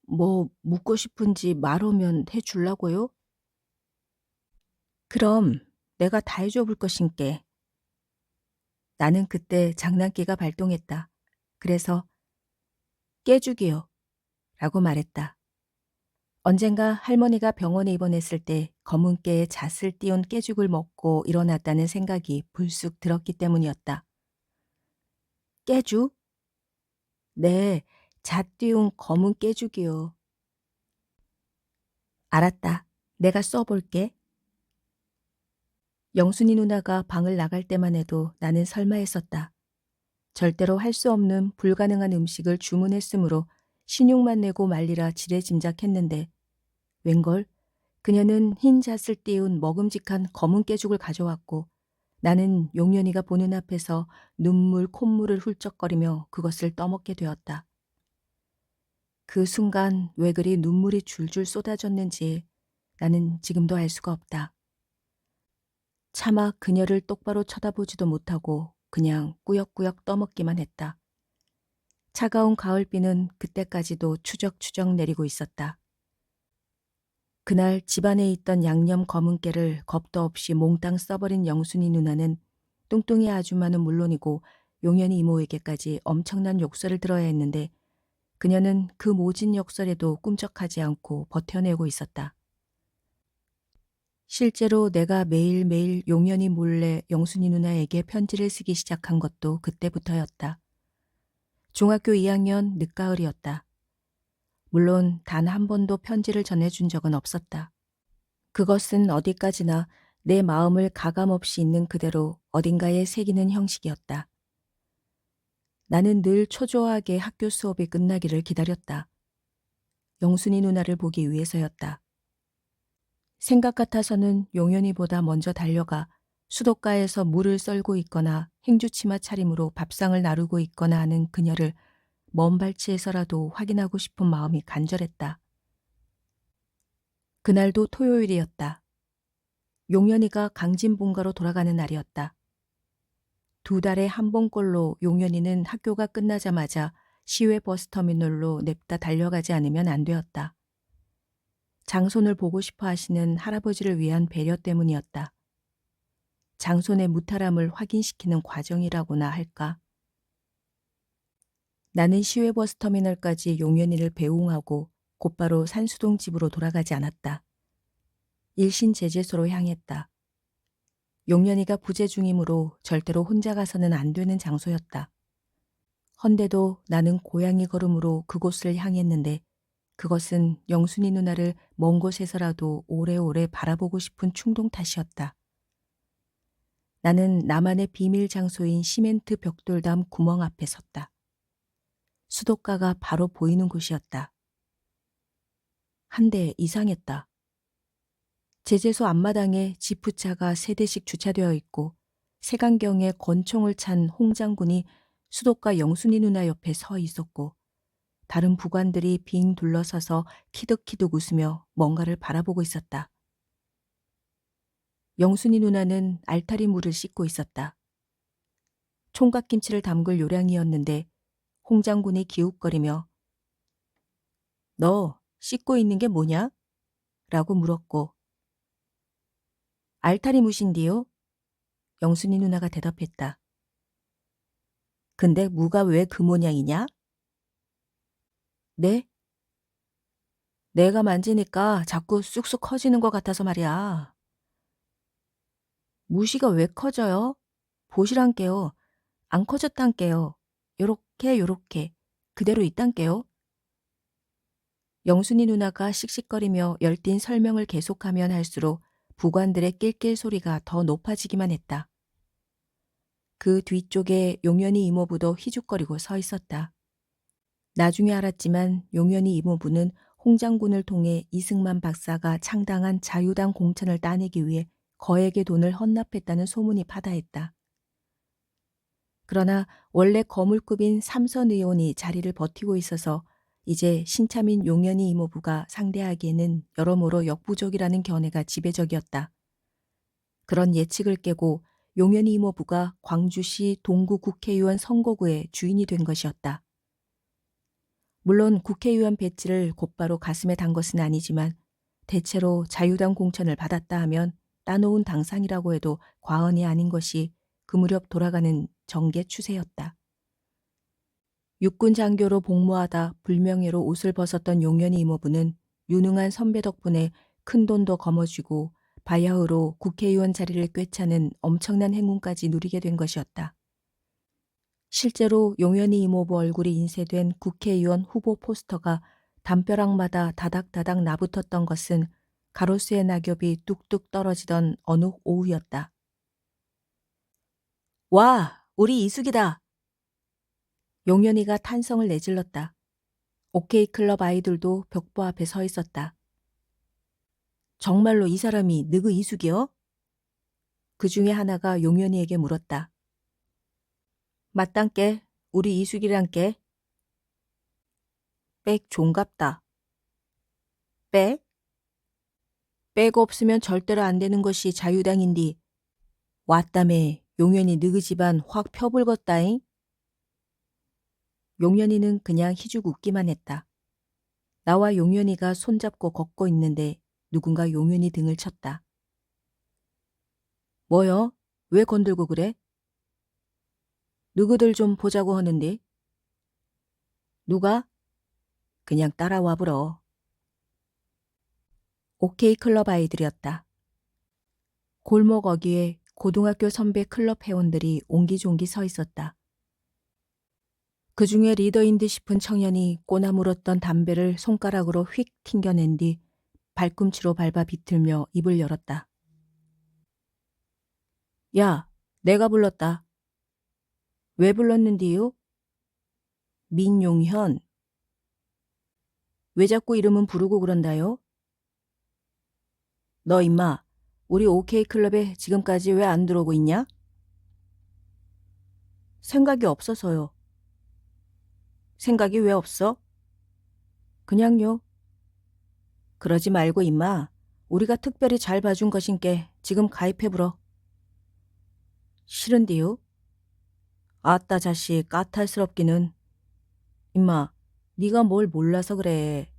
A: 뭐 묻고 싶은지 말오면 해줄라고요? 그럼 내가 다 해줘 볼 것인께. 나는 그때 장난기가 발동했다. 그래서 깨죽이요 라고 말했다. 언젠가 할머니가 병원에 입원했을 때 검은 깨에 잣을 띄운 깨죽을 먹고 일어났다는 생각이 불쑥 들었기 때문이었다. 깨죽? 네, 잣 띄운 검은 깨죽이요. 알았다. 내가 써볼게. 영순이 누나가 방을 나갈 때만 해도 나는 설마 했었다. 절대로 할 수 없는 불가능한 음식을 주문했으므로 신용만 내고 말리라 지레짐작했는데 웬걸 그녀는 흰 잣을 띄운 먹음직한 검은 깨죽을 가져왔고 나는 용연이가 보는 앞에서 눈물 콧물을 훌쩍거리며 그것을 떠먹게 되었다. 그 순간 왜 그리 눈물이 줄줄 쏟아졌는지 나는 지금도 알 수가 없다. 차마 그녀를 똑바로 쳐다보지도 못하고 그냥 꾸역꾸역 떠먹기만 했다. 차가운 가을비는 그때까지도 추적추적 내리고 있었다. 그날 집안에 있던 양념 검은 깨를 겁도 없이 몽땅 써버린 영순이 누나는 뚱뚱이 아줌마는 물론이고 용연이 이모에게까지 엄청난 욕설을 들어야 했는데 그녀는 그 모진 욕설에도 꿈쩍하지 않고 버텨내고 있었다. 실제로 내가 매일매일 용연이 몰래 영순이 누나에게 편지를 쓰기 시작한 것도 그때부터였다. 중학교 2학년 늦가을이었다. 물론 단 한 번도 편지를 전해준 적은 없었다. 그것은 어디까지나 내 마음을 가감없이 있는 그대로 어딘가에 새기는 형식이었다. 나는 늘 초조하게 학교 수업이 끝나기를 기다렸다. 영순이 누나를 보기 위해서였다. 생각 같아서는 용연이보다 먼저 달려가 수도가에서 물을 썰고 있거나 행주치마 차림으로 밥상을 나르고 있거나 하는 그녀를 먼 발치에서라도 확인하고 싶은 마음이 간절했다. 그날도 토요일이었다. 용연이가 강진본가로 돌아가는 날이었다. 2달에 한 번꼴로 용연이는 학교가 끝나자마자 시외 버스터미널로 냅다 달려가지 않으면 안 되었다. 장손을 보고 싶어 하시는 할아버지를 위한 배려 때문이었다. 장손의 무탈함을 확인시키는 과정이라고나 할까. 나는 시외 버스터미널까지 용연이를 배웅하고 곧바로 산수동 집으로 돌아가지 않았다. 일신제재소로 향했다. 용연이가 부재 중이므로 절대로 혼자 가서는 안 되는 장소였다. 헌데도 나는 고양이 걸음으로 그곳을 향했는데 그것은 영순이 누나를 먼 곳에서라도 오래오래 바라보고 싶은 충동 탓이었다. 나는 나만의 비밀 장소인 시멘트 벽돌담 구멍 앞에 섰다. 수도가가 바로 보이는 곳이었다. 한데 이상했다. 제재소 앞마당에 지프차가 3대씩 주차되어 있고 색안경에 권총을 찬 홍 장군이 수도가 영순이 누나 옆에 서 있었고 다른 부관들이 빙 둘러서서 키득키득 웃으며 뭔가를 바라보고 있었다. 영순이 누나는 알타리 물을 씻고 있었다. 총각김치를 담글 요량이었는데 홍 장군이 기웃거리며 너 씻고 있는 게 뭐냐? 라고 물었고 알타리 무신디요? 영순이 누나가 대답했다. 근데 무가 왜 그 모양이냐? 네? 내가 만지니까 자꾸 쑥쑥 커지는 것 같아서 말이야. 무시가 왜 커져요? 보시란께요. 안 커졌단께요. 요렇게 요렇게 그대로 있단께요. 영순이 누나가 씩씩거리며 열띤 설명을 계속하면 할수록 부관들의 낄낄 소리가 더 높아지기만 했다. 그 뒤쪽에 용연이 이모부도 휘죽거리고 서 있었다. 나중에 알았지만 용연이 이모부는 홍 장군을 통해 이승만 박사가 창당한 자유당 공천을 따내기 위해 거액의 돈을 헌납했다는 소문이 파다했다. 그러나 원래 거물급인 삼선 의원이 자리를 버티고 있어서 이제 신참인 용연이 이모부가 상대하기에는 여러모로 역부족이라는 견해가 지배적이었다. 그런 예측을 깨고 용연이 이모부가 광주시 동구 국회의원 선거구의 주인이 된 것이었다. 물론 국회의원 배지를 곧바로 가슴에 단 것은 아니지만 대체로 자유당 공천을 받았다 하면 따놓은 당상이라고 해도 과언이 아닌 것이 그 무렵 돌아가는 정계 추세였다. 육군 장교로 복무하다 불명예로 옷을 벗었던 용연이 이모부는 유능한 선배 덕분에 큰 돈도 거머쥐고 바야흐로 국회의원 자리를 꿰차는 엄청난 행운까지 누리게 된 것이었다. 실제로 용연이 이모부 얼굴이 인쇄된 국회의원 후보 포스터가 담벼락마다 다닥다닥 나붙었던 것은 가로수의 낙엽이 뚝뚝 떨어지던 어느 오후였다. 와, 우리 이숙이다. 용연이가 탄성을 내질렀다. 오케이 클럽 아이들도 벽보 앞에 서 있었다. 정말로 이 사람이 느그 이숙이요? 그 중에 하나가 용연이에게 물었다. 맞단께, 우리 이숙이란께. 빽 종갑다. 빽? 빽 없으면 절대로 안 되는 것이 자유당인디. 왔다매 용연이 느그 집안 확 펴불겄다잉. 용연이는 그냥 희죽 웃기만 했다. 나와 용연이가 손잡고 걷고 있는데 누군가 용연이 등을 쳤다. 뭐여? 왜 건들고 그래? 누구들 좀 보자고 하는데. 누가? 그냥 따라와 불어. 오케이 클럽 아이들이었다. 골목 어귀에 고등학교 선배 클럽 회원들이 옹기종기 서 있었다. 그 중에 리더인 듯 싶은 청년이 꼬나 물었던 담배를 손가락으로 휙 튕겨낸 뒤 발꿈치로 밟아 비틀며 입을 열었다. 야, 내가 불렀다. 왜 불렀는디요? 민용현. 왜 자꾸 이름은 부르고 그런다요? 너 임마, 우리 오케이 클럽에 지금까지 왜 안 들어오고 있냐? 생각이 없어서요. 생각이 왜 없어? 그냥요. 그러지 말고 임마, 우리가 특별히 잘 봐준 것인께 지금 가입해불어. 싫은데요? 아따 자식 까탈스럽기는. 임마, 네가 뭘 몰라서 그래.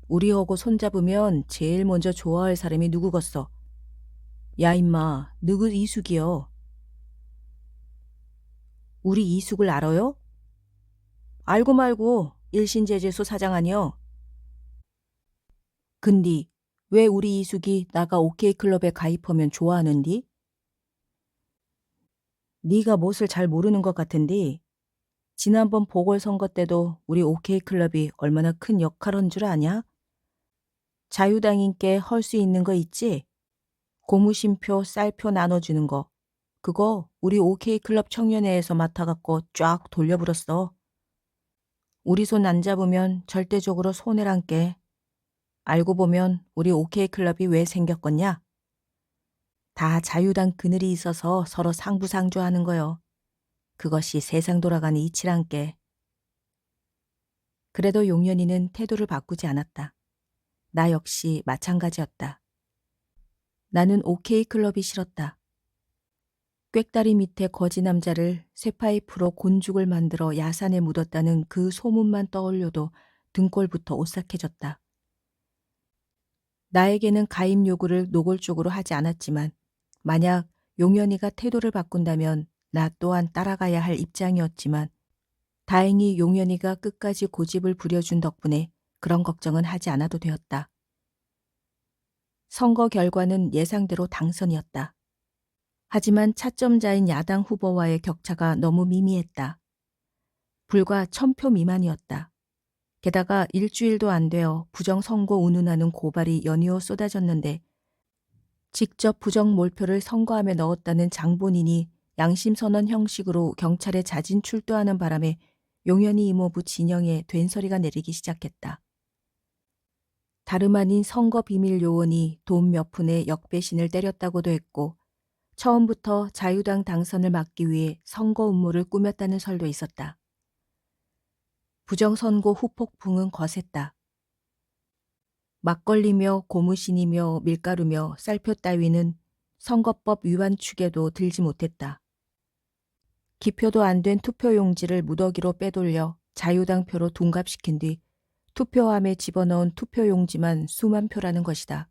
A: 우리하고 손잡으면 제일 먼저 좋아할 사람이 누구겠어? 야 임마, 누구 이숙이여? 우리 이숙을 알아요? 알고 말고 일신제재소 사장 아니여. 근디 왜 우리 이숙이 나가 오케이 클럽에 가입하면 좋아하는디? 네가 뭣을 잘 모르는 것 같은데 지난번 보궐선거 때도 우리 오케이 클럽이 얼마나 큰 역할한 줄 아냐? 자유당인께 할 수 있는 거 있지? 고무신표, 쌀표 나눠주는 거. 그거 우리 오케이 클럽 청년회에서 맡아갖고 쫙 돌려불었어. 우리 손 안 잡으면 절대적으로 손해란께. 알고 보면 우리 오케이 클럽이 왜 생겼겠냐? 다 자유당 그늘이 있어서 서로 상부상조하는 거요. 그것이 세상 돌아가는 이치란께. 그래도 용연이는 태도를 바꾸지 않았다. 나 역시 마찬가지였다. 나는 오케이 클럽이 싫었다. 꾀다리 밑에 거지 남자를 쇠파이프로 곤죽을 만들어 야산에 묻었다는 그 소문만 떠올려도 등골부터 오싹해졌다. 나에게는 가입 요구를 노골적으로 하지 않았지만 만약 용연이가 태도를 바꾼다면 나 또한 따라가야 할 입장이었지만 다행히 용연이가 끝까지 고집을 부려준 덕분에 그런 걱정은 하지 않아도 되었다. 선거 결과는 예상대로 당선이었다. 하지만 차점자인 야당 후보와의 격차가 너무 미미했다. 불과 1,000표 미만이었다. 게다가 일주일도 안 되어 부정선거 운운하는 고발이 연이어 쏟아졌는데 직접 부정 몰표를 선거함에 넣었다는 장본인이 양심선언 형식으로 경찰에 자진 출두하는 바람에 용연이 이모부 진영에 된소리가 내리기 시작했다. 다름 아닌 선거 비밀 요원이 돈 몇 푼에 역배신을 때렸다고도 했고 처음부터 자유당 당선을 막기 위해 선거 음모를 꾸몄다는 설도 있었다. 부정선거 후폭풍은 거셌다. 막걸리며 고무신이며 밀가루며 쌀표 따위는 선거법 위반 축에도 들지 못했다. 기표도 안 된 투표용지를 무더기로 빼돌려 자유당 표로 둔갑시킨 뒤 투표함에 집어넣은 투표용지만 수만 표라는 것이다.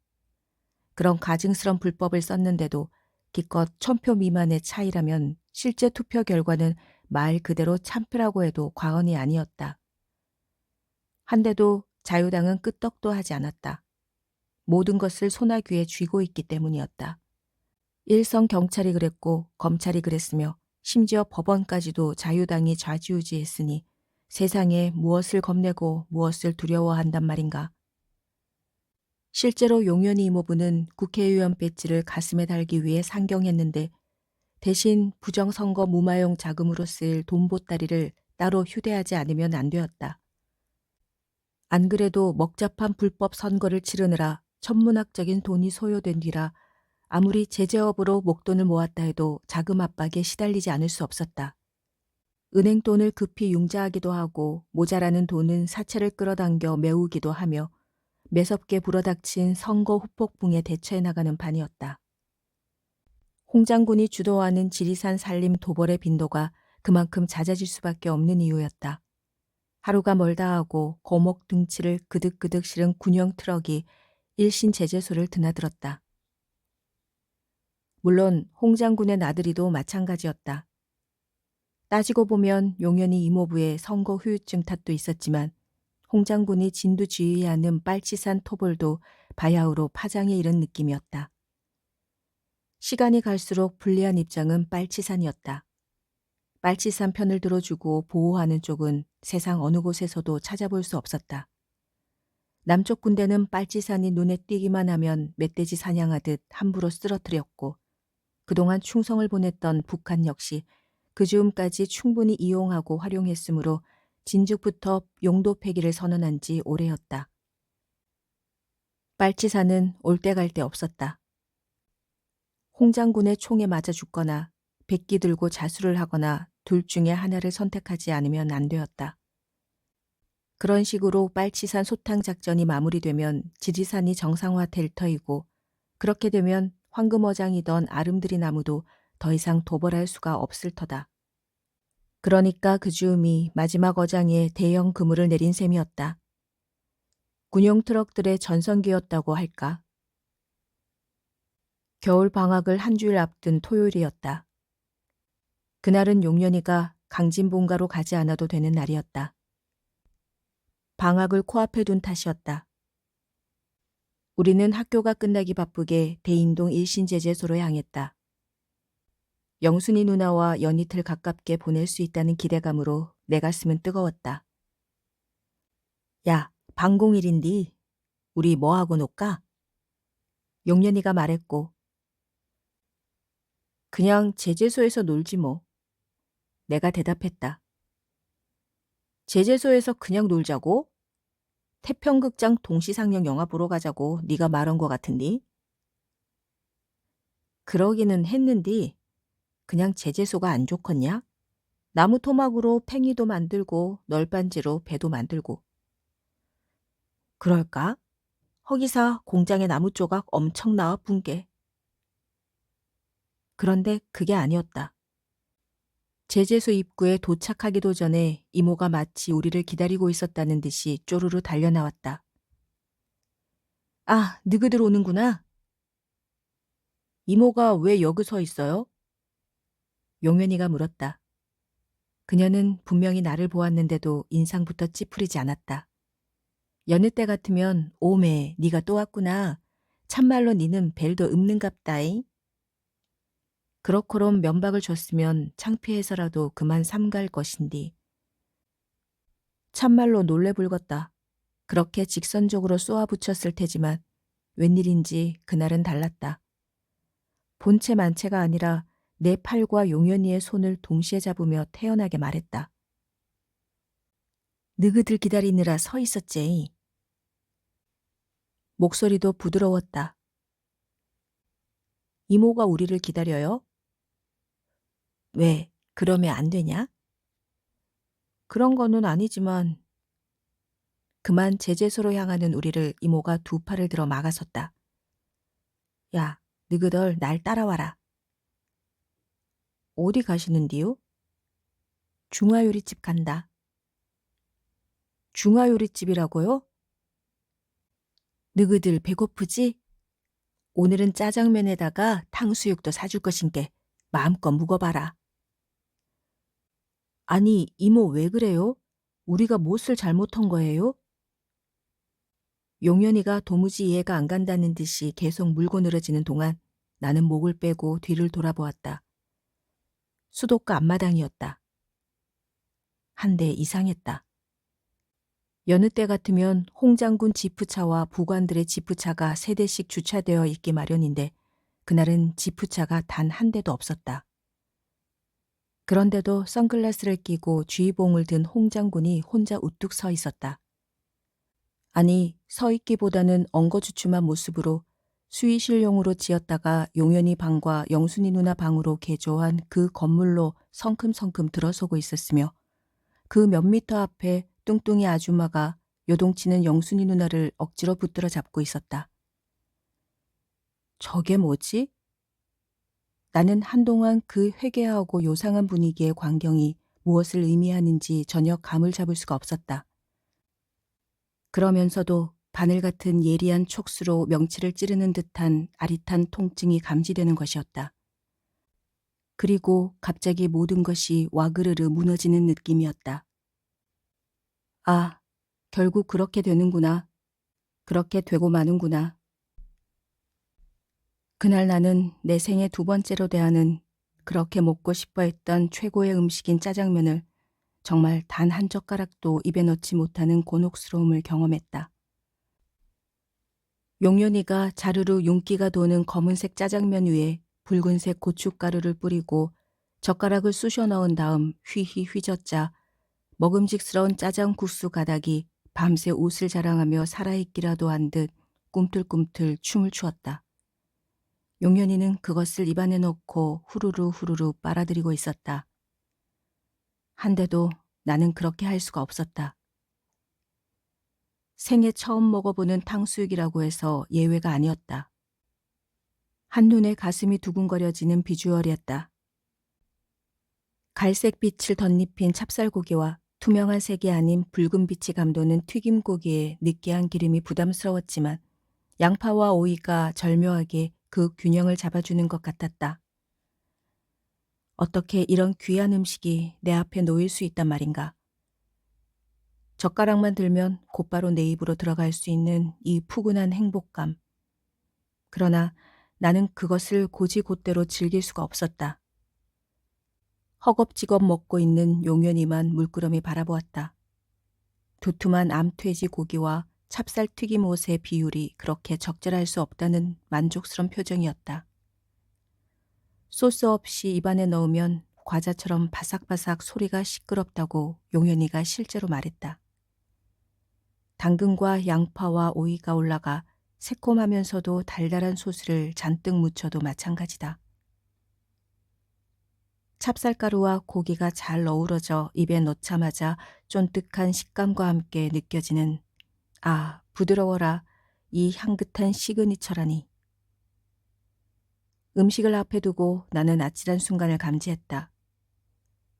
A: 그런 가증스런 불법을 썼는데도 기껏 1,000표 미만의 차이라면 실제 투표 결과는 말 그대로 참표라고 해도 과언이 아니었다. 한데도 자유당은 끄떡도 하지 않았다. 모든 것을 소나귀에 쥐고 있기 때문이었다. 일선 경찰이 그랬고 검찰이 그랬으며 심지어 법원까지도 자유당이 좌지우지했으니 세상에 무엇을 겁내고 무엇을 두려워한단 말인가. 실제로 용연이 이모부는 국회의원 배지를 가슴에 달기 위해 상경했는데 대신 부정선거 무마용 자금으로 쓰일 돈 보따리를 따로 휴대하지 않으면 안 되었다. 안 그래도 먹잡한 불법 선거를 치르느라 천문학적인 돈이 소요된 뒤라 아무리 제재업으로 목돈을 모았다 해도 자금 압박에 시달리지 않을 수 없었다. 은행 돈을 급히 융자하기도 하고 모자라는 돈은 사채를 끌어당겨 메우기도 하며 매섭게 불어닥친 선거 후폭풍에 대처해 나가는 판이었다. 홍 장군이 주도하는 지리산 산림 도벌의 빈도가 그만큼 잦아질 수밖에 없는 이유였다. 하루가 멀다 하고 거목 등치를 그득그득 실은 군용 트럭이 일신 제재소를 드나들었다. 물론 홍 장군의 나들이도 마찬가지였다. 따지고 보면 용연이 이모부의 선거 후유증 탓도 있었지만 홍 장군이 진두지휘하는 빨치산 토벌도 바야흐로 파장에 이른 느낌이었다. 시간이 갈수록 불리한 입장은 빨치산이었다. 빨치산 편을 들어주고 보호하는 쪽은 세상 어느 곳에서도 찾아볼 수 없었다. 남쪽 군대는 빨치산이 눈에 띄기만 하면 멧돼지 사냥하듯 함부로 쓰러뜨렸고 그동안 충성을 보냈던 북한 역시 그 즈음까지 충분히 이용하고 활용했으므로 진즉부터 용도 폐기를 선언한 지 오래였다. 빨치산은 올 때 갈 데 없었다. 홍 장군의 총에 맞아 죽거나 백기 들고 자수를 하거나 둘 중에 하나를 선택하지 않으면 안 되었다. 그런 식으로 빨치산 소탕 작전이 마무리되면 지리산이 정상화될 터이고 그렇게 되면 황금어장이던 아름드리 나무도 더 이상 도벌할 수가 없을 터다. 그러니까 그 즈음이 마지막 어장에 대형 그물을 내린 셈이었다. 군용 트럭들의 전성기였다고 할까. 겨울 방학을 한 주일 앞둔 토요일이었다. 그날은 용연이가 강진본가로 가지 않아도 되는 날이었다. 방학을 코앞에 둔 탓이었다. 우리는 학교가 끝나기 바쁘게 대인동 일신제재소로 향했다. 영순이 누나와 연이틀 가깝게 보낼 수 있다는 기대감으로 내 가슴은 뜨거웠다. 야, 방공일인디 우리 뭐하고 놀까? 용연이가 말했고 그냥 제재소에서 놀지 뭐. 내가 대답했다. 제재소에서 그냥 놀자고? 태평극장 동시상영 영화 보러 가자고 네가 말한 거 같은디? 그러기는 했는디 그냥 제재소가 안 좋겠냐? 나무 토막으로 팽이도 만들고 널빤지로 배도 만들고. 그럴까? 허기사 공장에 나무 조각 엄청 나와 붕게. 그런데 그게 아니었다. 제재소 입구에 도착하기도 전에 이모가 마치 우리를 기다리고 있었다는 듯이 쪼르르 달려나왔다. 아, 너희들 오는구나. 이모가 왜 여기 서 있어요? 용현이가 물었다. 그녀는 분명히 나를 보았는데도 인상부터 찌푸리지 않았다. 여느 때 같으면 오메 네가 또 왔구나. 참말로 니는 벨도 없는갑다잉. 그렇고럼 면박을 줬으면 창피해서라도 그만 삼갈 것인디. 참말로 놀래불겄다. 그렇게 직선적으로 쏘아붙였을 테지만 웬일인지 그날은 달랐다. 본체 만체가 아니라 내 팔과 용연이의 손을 동시에 잡으며 태연하게 말했다. 느그들 기다리느라 서 있었제. 목소리도 부드러웠다. 이모가 우리를 기다려요? 왜, 그러면 안 되냐? 그런 거는 아니지만 그만 제재소로 향하는 우리를 이모가 두 팔을 들어 막아섰다. 야, 너희들 날 따라와라. 어디 가시는디요? 중화요리집 간다. 중화요리집이라고요? 너희들 배고프지? 오늘은 짜장면에다가 탕수육도 사줄 것인게 마음껏 묵어봐라. 아니, 이모 왜 그래요? 우리가 무엇을 잘못한 거예요? 용연이가 도무지 이해가 안 간다는 듯이 계속 물고 늘어지는 동안 나는 목을 빼고 뒤를 돌아보았다. 수도가 앞마당이었다. 한데 이상했다. 여느 때 같으면 홍장군 지프차와 부관들의 지프차가 세 대씩 주차되어 있기 마련인데 그날은 지프차가 단 한 대도 없었다. 그런데도 선글라스를 끼고 쥐봉을 든 홍장군이 혼자 우뚝 서 있었다. 아니, 서 있기보다는 엉거주춤한 모습으로 수의실용으로 지었다가 용연이 방과 영순이 누나 방으로 개조한 그 건물로 성큼성큼 들어서고 있었으며 그 몇 미터 앞에 뚱뚱이 아줌마가 요동치는 영순이 누나를 억지로 붙들어 잡고 있었다. 저게 뭐지? 나는 한동안 그 회개하고 요상한 분위기의 광경이 무엇을 의미하는지 전혀 감을 잡을 수가 없었다. 그러면서도 바늘 같은 예리한 촉수로 명치를 찌르는 듯한 아릿한 통증이 감지되는 것이었다. 그리고 갑자기 모든 것이 와그르르 무너지는 느낌이었다. 아, 결국 그렇게 되는구나. 그렇게 되고 마는구나. 그날 나는 내 생애 두 번째로 대하는 그렇게 먹고 싶어 했던 최고의 음식인 짜장면을 정말 단 한 젓가락도 입에 넣지 못하는 곤혹스러움을 경험했다. 용연이가 자루로 윤기가 도는 검은색 짜장면 위에 붉은색 고춧가루를 뿌리고 젓가락을 쑤셔 넣은 다음 휘휘 휘젓자 먹음직스러운 짜장국수 가닥이 밤새 옷을 자랑하며 살아있기라도 한 듯 꿈틀꿈틀 춤을 추었다. 용연이는 그것을 입안에 넣고 후루루 후루루 빨아들이고 있었다. 한데도 나는 그렇게 할 수가 없었다. 생애 처음 먹어보는 탕수육이라고 해서 예외가 아니었다. 한눈에 가슴이 두근거려지는 비주얼이었다. 갈색 빛을 덧입힌 찹쌀고기와 투명한 색이 아닌 붉은 빛이 감도는 튀김고기에 느끼한 기름이 부담스러웠지만 양파와 오이가 절묘하게 그 균형을 잡아주는 것 같았다. 어떻게 이런 귀한 음식이 내 앞에 놓일 수 있단 말인가. 젓가락만 들면 곧바로 내 입으로 들어갈 수 있는 이 푸근한 행복감. 그러나 나는 그것을 고지곧대로 즐길 수가 없었다. 허겁지겁 먹고 있는 용연이만 물끄러미 바라보았다. 두툼한 암돼지 고기와 찹쌀 튀김옷의 비율이 그렇게 적절할 수 없다는 만족스러운 표정이었다. 소스 없이 입안에 넣으면 과자처럼 바삭바삭 소리가 시끄럽다고 용연이가 실제로 말했다. 당근과 양파와 오이가 올라가 새콤하면서도 달달한 소스를 잔뜩 묻혀도 마찬가지다. 찹쌀가루와 고기가 잘 어우러져 입에 넣자마자 쫀득한 식감과 함께 느껴지는 아, 부드러워라 이 향긋한 시그니처라니. 음식을 앞에 두고 나는 아찔한 순간을 감지했다.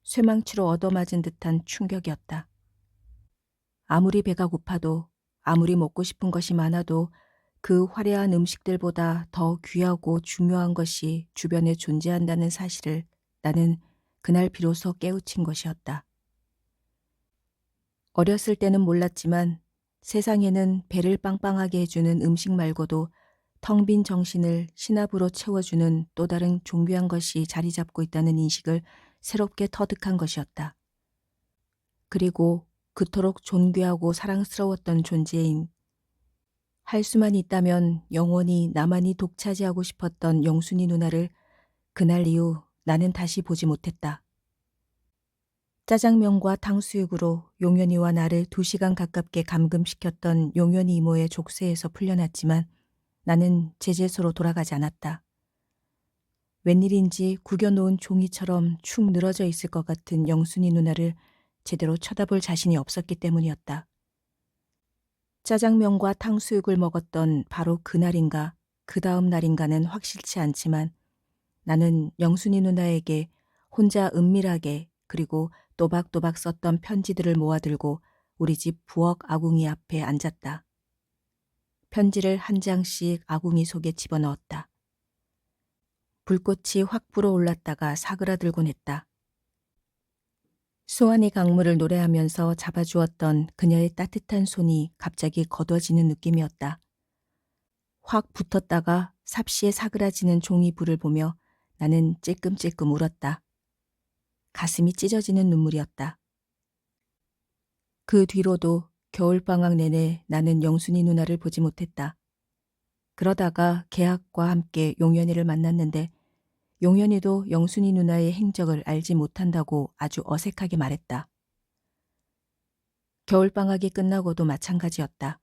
A: 쇠망치로 얻어맞은 듯한 충격이었다. 아무리 배가 고파도 아무리 먹고 싶은 것이 많아도 그 화려한 음식들보다 더 귀하고 중요한 것이 주변에 존재한다는 사실을 나는 그날 비로소 깨우친 것이었다. 어렸을 때는 몰랐지만 세상에는 배를 빵빵하게 해주는 음식 말고도 텅 빈 정신을 신압으로 채워주는 또 다른 존귀한 것이 자리 잡고 있다는 인식을 새롭게 터득한 것이었다. 그리고 그토록 존귀하고 사랑스러웠던 존재인, 할 수만 있다면 영원히 나만이 독차지하고 싶었던 영순이 누나를 그날 이후 나는 다시 보지 못했다. 짜장면과 탕수육으로 용현이와 나를 2시간 가깝게 감금시켰던 용현이 이모의 족쇄에서 풀려났지만 나는 제재소로 돌아가지 않았다. 웬일인지 구겨놓은 종이처럼 축 늘어져 있을 것 같은 영순이 누나를 제대로 쳐다볼 자신이 없었기 때문이었다. 짜장면과 탕수육을 먹었던 바로 그날인가 그 다음 날인가는 확실치 않지만 나는 영순이 누나에게 혼자 은밀하게 그리고 또박또박 썼던 편지들을 모아들고 우리 집 부엌 아궁이 앞에 앉았다. 편지를 한 장씩 아궁이 속에 집어넣었다. 불꽃이 확 불어올랐다가 사그라들곤 했다. 수완이 강물을 노래하면서 잡아주었던 그녀의 따뜻한 손이 갑자기 걷어지는 느낌이었다. 확 붙었다가 삽시에 사그라지는 종이불을 보며 나는 찔끔찔끔 울었다. 가슴이 찢어지는 눈물이었다. 그 뒤로도 겨울방학 내내 나는 영순이 누나를 보지 못했다. 그러다가 개학과 함께 용현이를 만났는데 용현이도 영순이 누나의 행적을 알지 못한다고 아주 어색하게 말했다. 겨울방학이 끝나고도 마찬가지였다.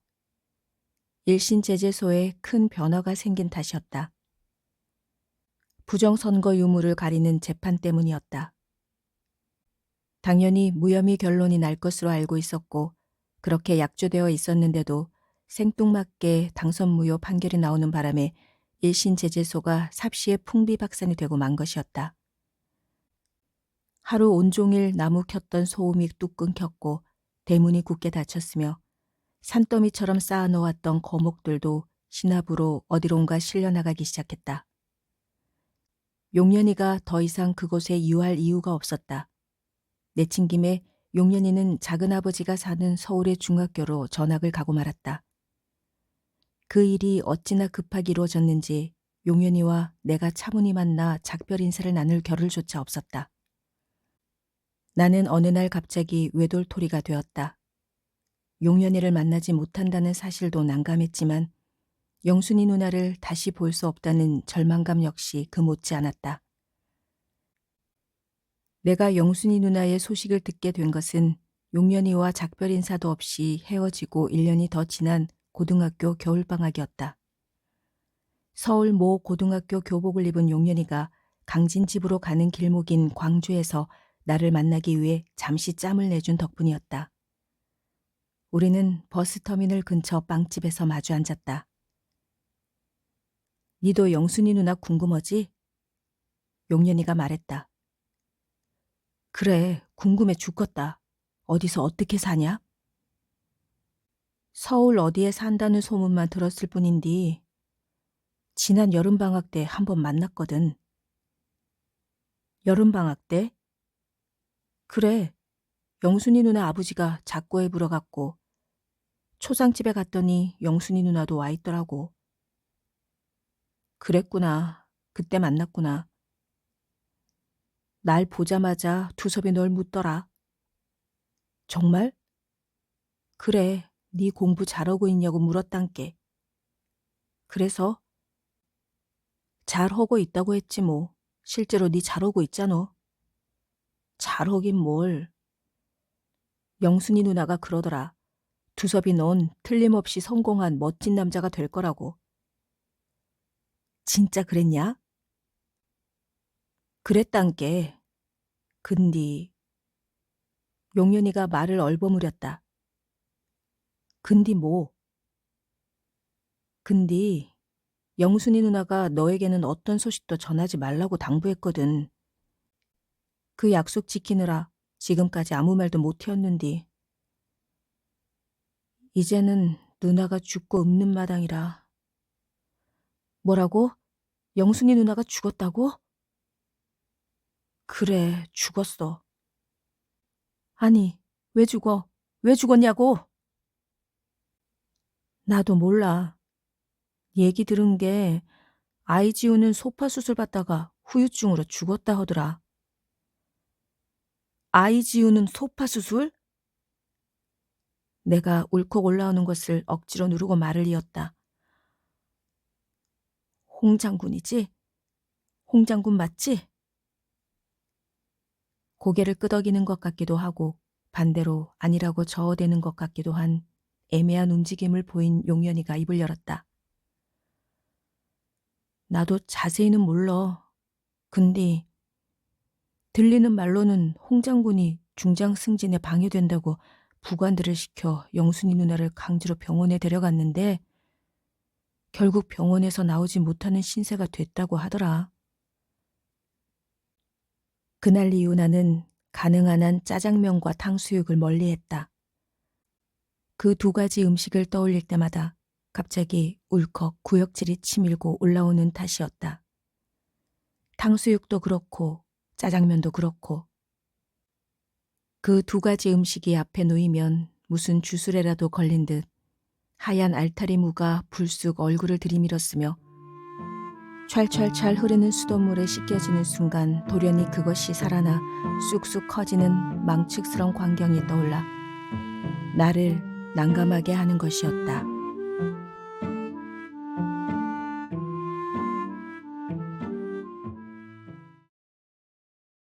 A: 일신제재소에 큰 변화가 생긴 탓이었다. 부정선거 유무를 가리는 재판 때문이었다. 당연히 무혐의 결론이 날 것으로 알고 있었고 그렇게 약조되어 있었는데도 생뚱맞게 당선무효 판결이 나오는 바람에 일신제재소가 삽시에 풍비박산이 되고 만 것이었다. 하루 온종일 나무 켰던 소음이 뚝 끊겼고 대문이 굳게 닫혔으며 산더미처럼 쌓아놓았던 거목들도 신압으로 어디론가 실려나가기 시작했다. 용년이가 더 이상 그곳에 유할 이유가 없었다. 내친 김에 용년이는 작은아버지가 사는 서울의 중학교로 전학을 가고 말았다. 그 일이 어찌나 급하게 이루어졌는지 용현이와 내가 차분히 만나 작별 인사를 나눌 겨를조차 없었다. 나는 어느 날 갑자기 외돌토리가 되었다. 용현이를 만나지 못한다는 사실도 난감했지만 영순이 누나를 다시 볼 수 없다는 절망감 역시 그 못지 않았다. 내가 영순이 누나의 소식을 듣게 된 것은 용현이와 작별 인사도 없이 헤어지고 1년이 더 지난 고등학교 겨울방학이었다. 서울 모 고등학교 교복을 입은 용현이가 강진 집으로 가는 길목인 광주에서 나를 만나기 위해 잠시 짬을 내준 덕분이었다. 우리는 버스터미널 근처 빵집에서 마주 앉았다. 니도 영순이 누나 궁금하지? 용현이가 말했다. 그래, 궁금해 죽겠다. 어디서 어떻게 사냐? 서울 어디에 산다는 소문만 들었을 뿐인데 지난 여름방학 때 한 번 만났거든. 여름방학 때? 그래, 영순이 누나 아버지가 작고에 불어갔고 초상집에 갔더니 영순이 누나도 와 있더라고. 그랬구나. 그때 만났구나. 날 보자마자 두섭이 널 묻더라. 정말? 그래, 네 공부 잘하고 있냐고 물었단께. 그래서? 잘하고 있다고 했지 뭐. 실제로 네 잘하고 있잖아. 잘하긴 뭘. 영순이 누나가 그러더라. 두섭이 넌 틀림없이 성공한 멋진 남자가 될 거라고. 진짜 그랬냐? 그랬단께. 근디. 용현이가 말을 얼버무렸다. 근디 뭐? 근디, 영순이 누나가 너에게는 어떤 소식도 전하지 말라고 당부했거든. 그 약속 지키느라 지금까지 아무 말도 못 해었는디. 이제는 누나가 죽고 읊는 마당이라 뭐라고? 영순이 누나가 죽었다고? 그래, 죽었어. 아니, 왜 죽어? 왜 죽었냐고? 나도 몰라. 얘기 들은 게 아이 지우는 소파 수술 받다가 후유증으로 죽었다 하더라. 아이 지우는 소파 수술? 내가 울컥 올라오는 것을 억지로 누르고 말을 이었다. 홍 장군이지? 홍 장군 맞지? 고개를 끄덕이는 것 같기도 하고 반대로 아니라고 저어대는 것 같기도 한 애매한 움직임을 보인 용연이가 입을 열었다. 나도 자세히는 몰라. 근데 들리는 말로는 홍 장군이 중장 승진에 방해된다고 부관들을 시켜 영순이 누나를 강제로 병원에 데려갔는데 결국 병원에서 나오지 못하는 신세가 됐다고 하더라. 그날 이후 나는 가능한 한 짜장면과 탕수육을 멀리했다. 그 두 가지 음식을 떠올릴 때마다 갑자기 울컥 구역질이 치밀고 올라오는 탓이었다. 탕수육도 그렇고 짜장면도 그렇고 그 두 가지 음식이 앞에 놓이면 무슨 주술에라도 걸린 듯 하얀 알타리 무가 불쑥 얼굴을 들이밀었으며 찰찰찰 흐르는 수돗물에 씻겨지는 순간 돌연히 그것이 살아나 쑥쑥 커지는 망측스런 광경이 떠올라 나를 난감하게 하는 것이었다.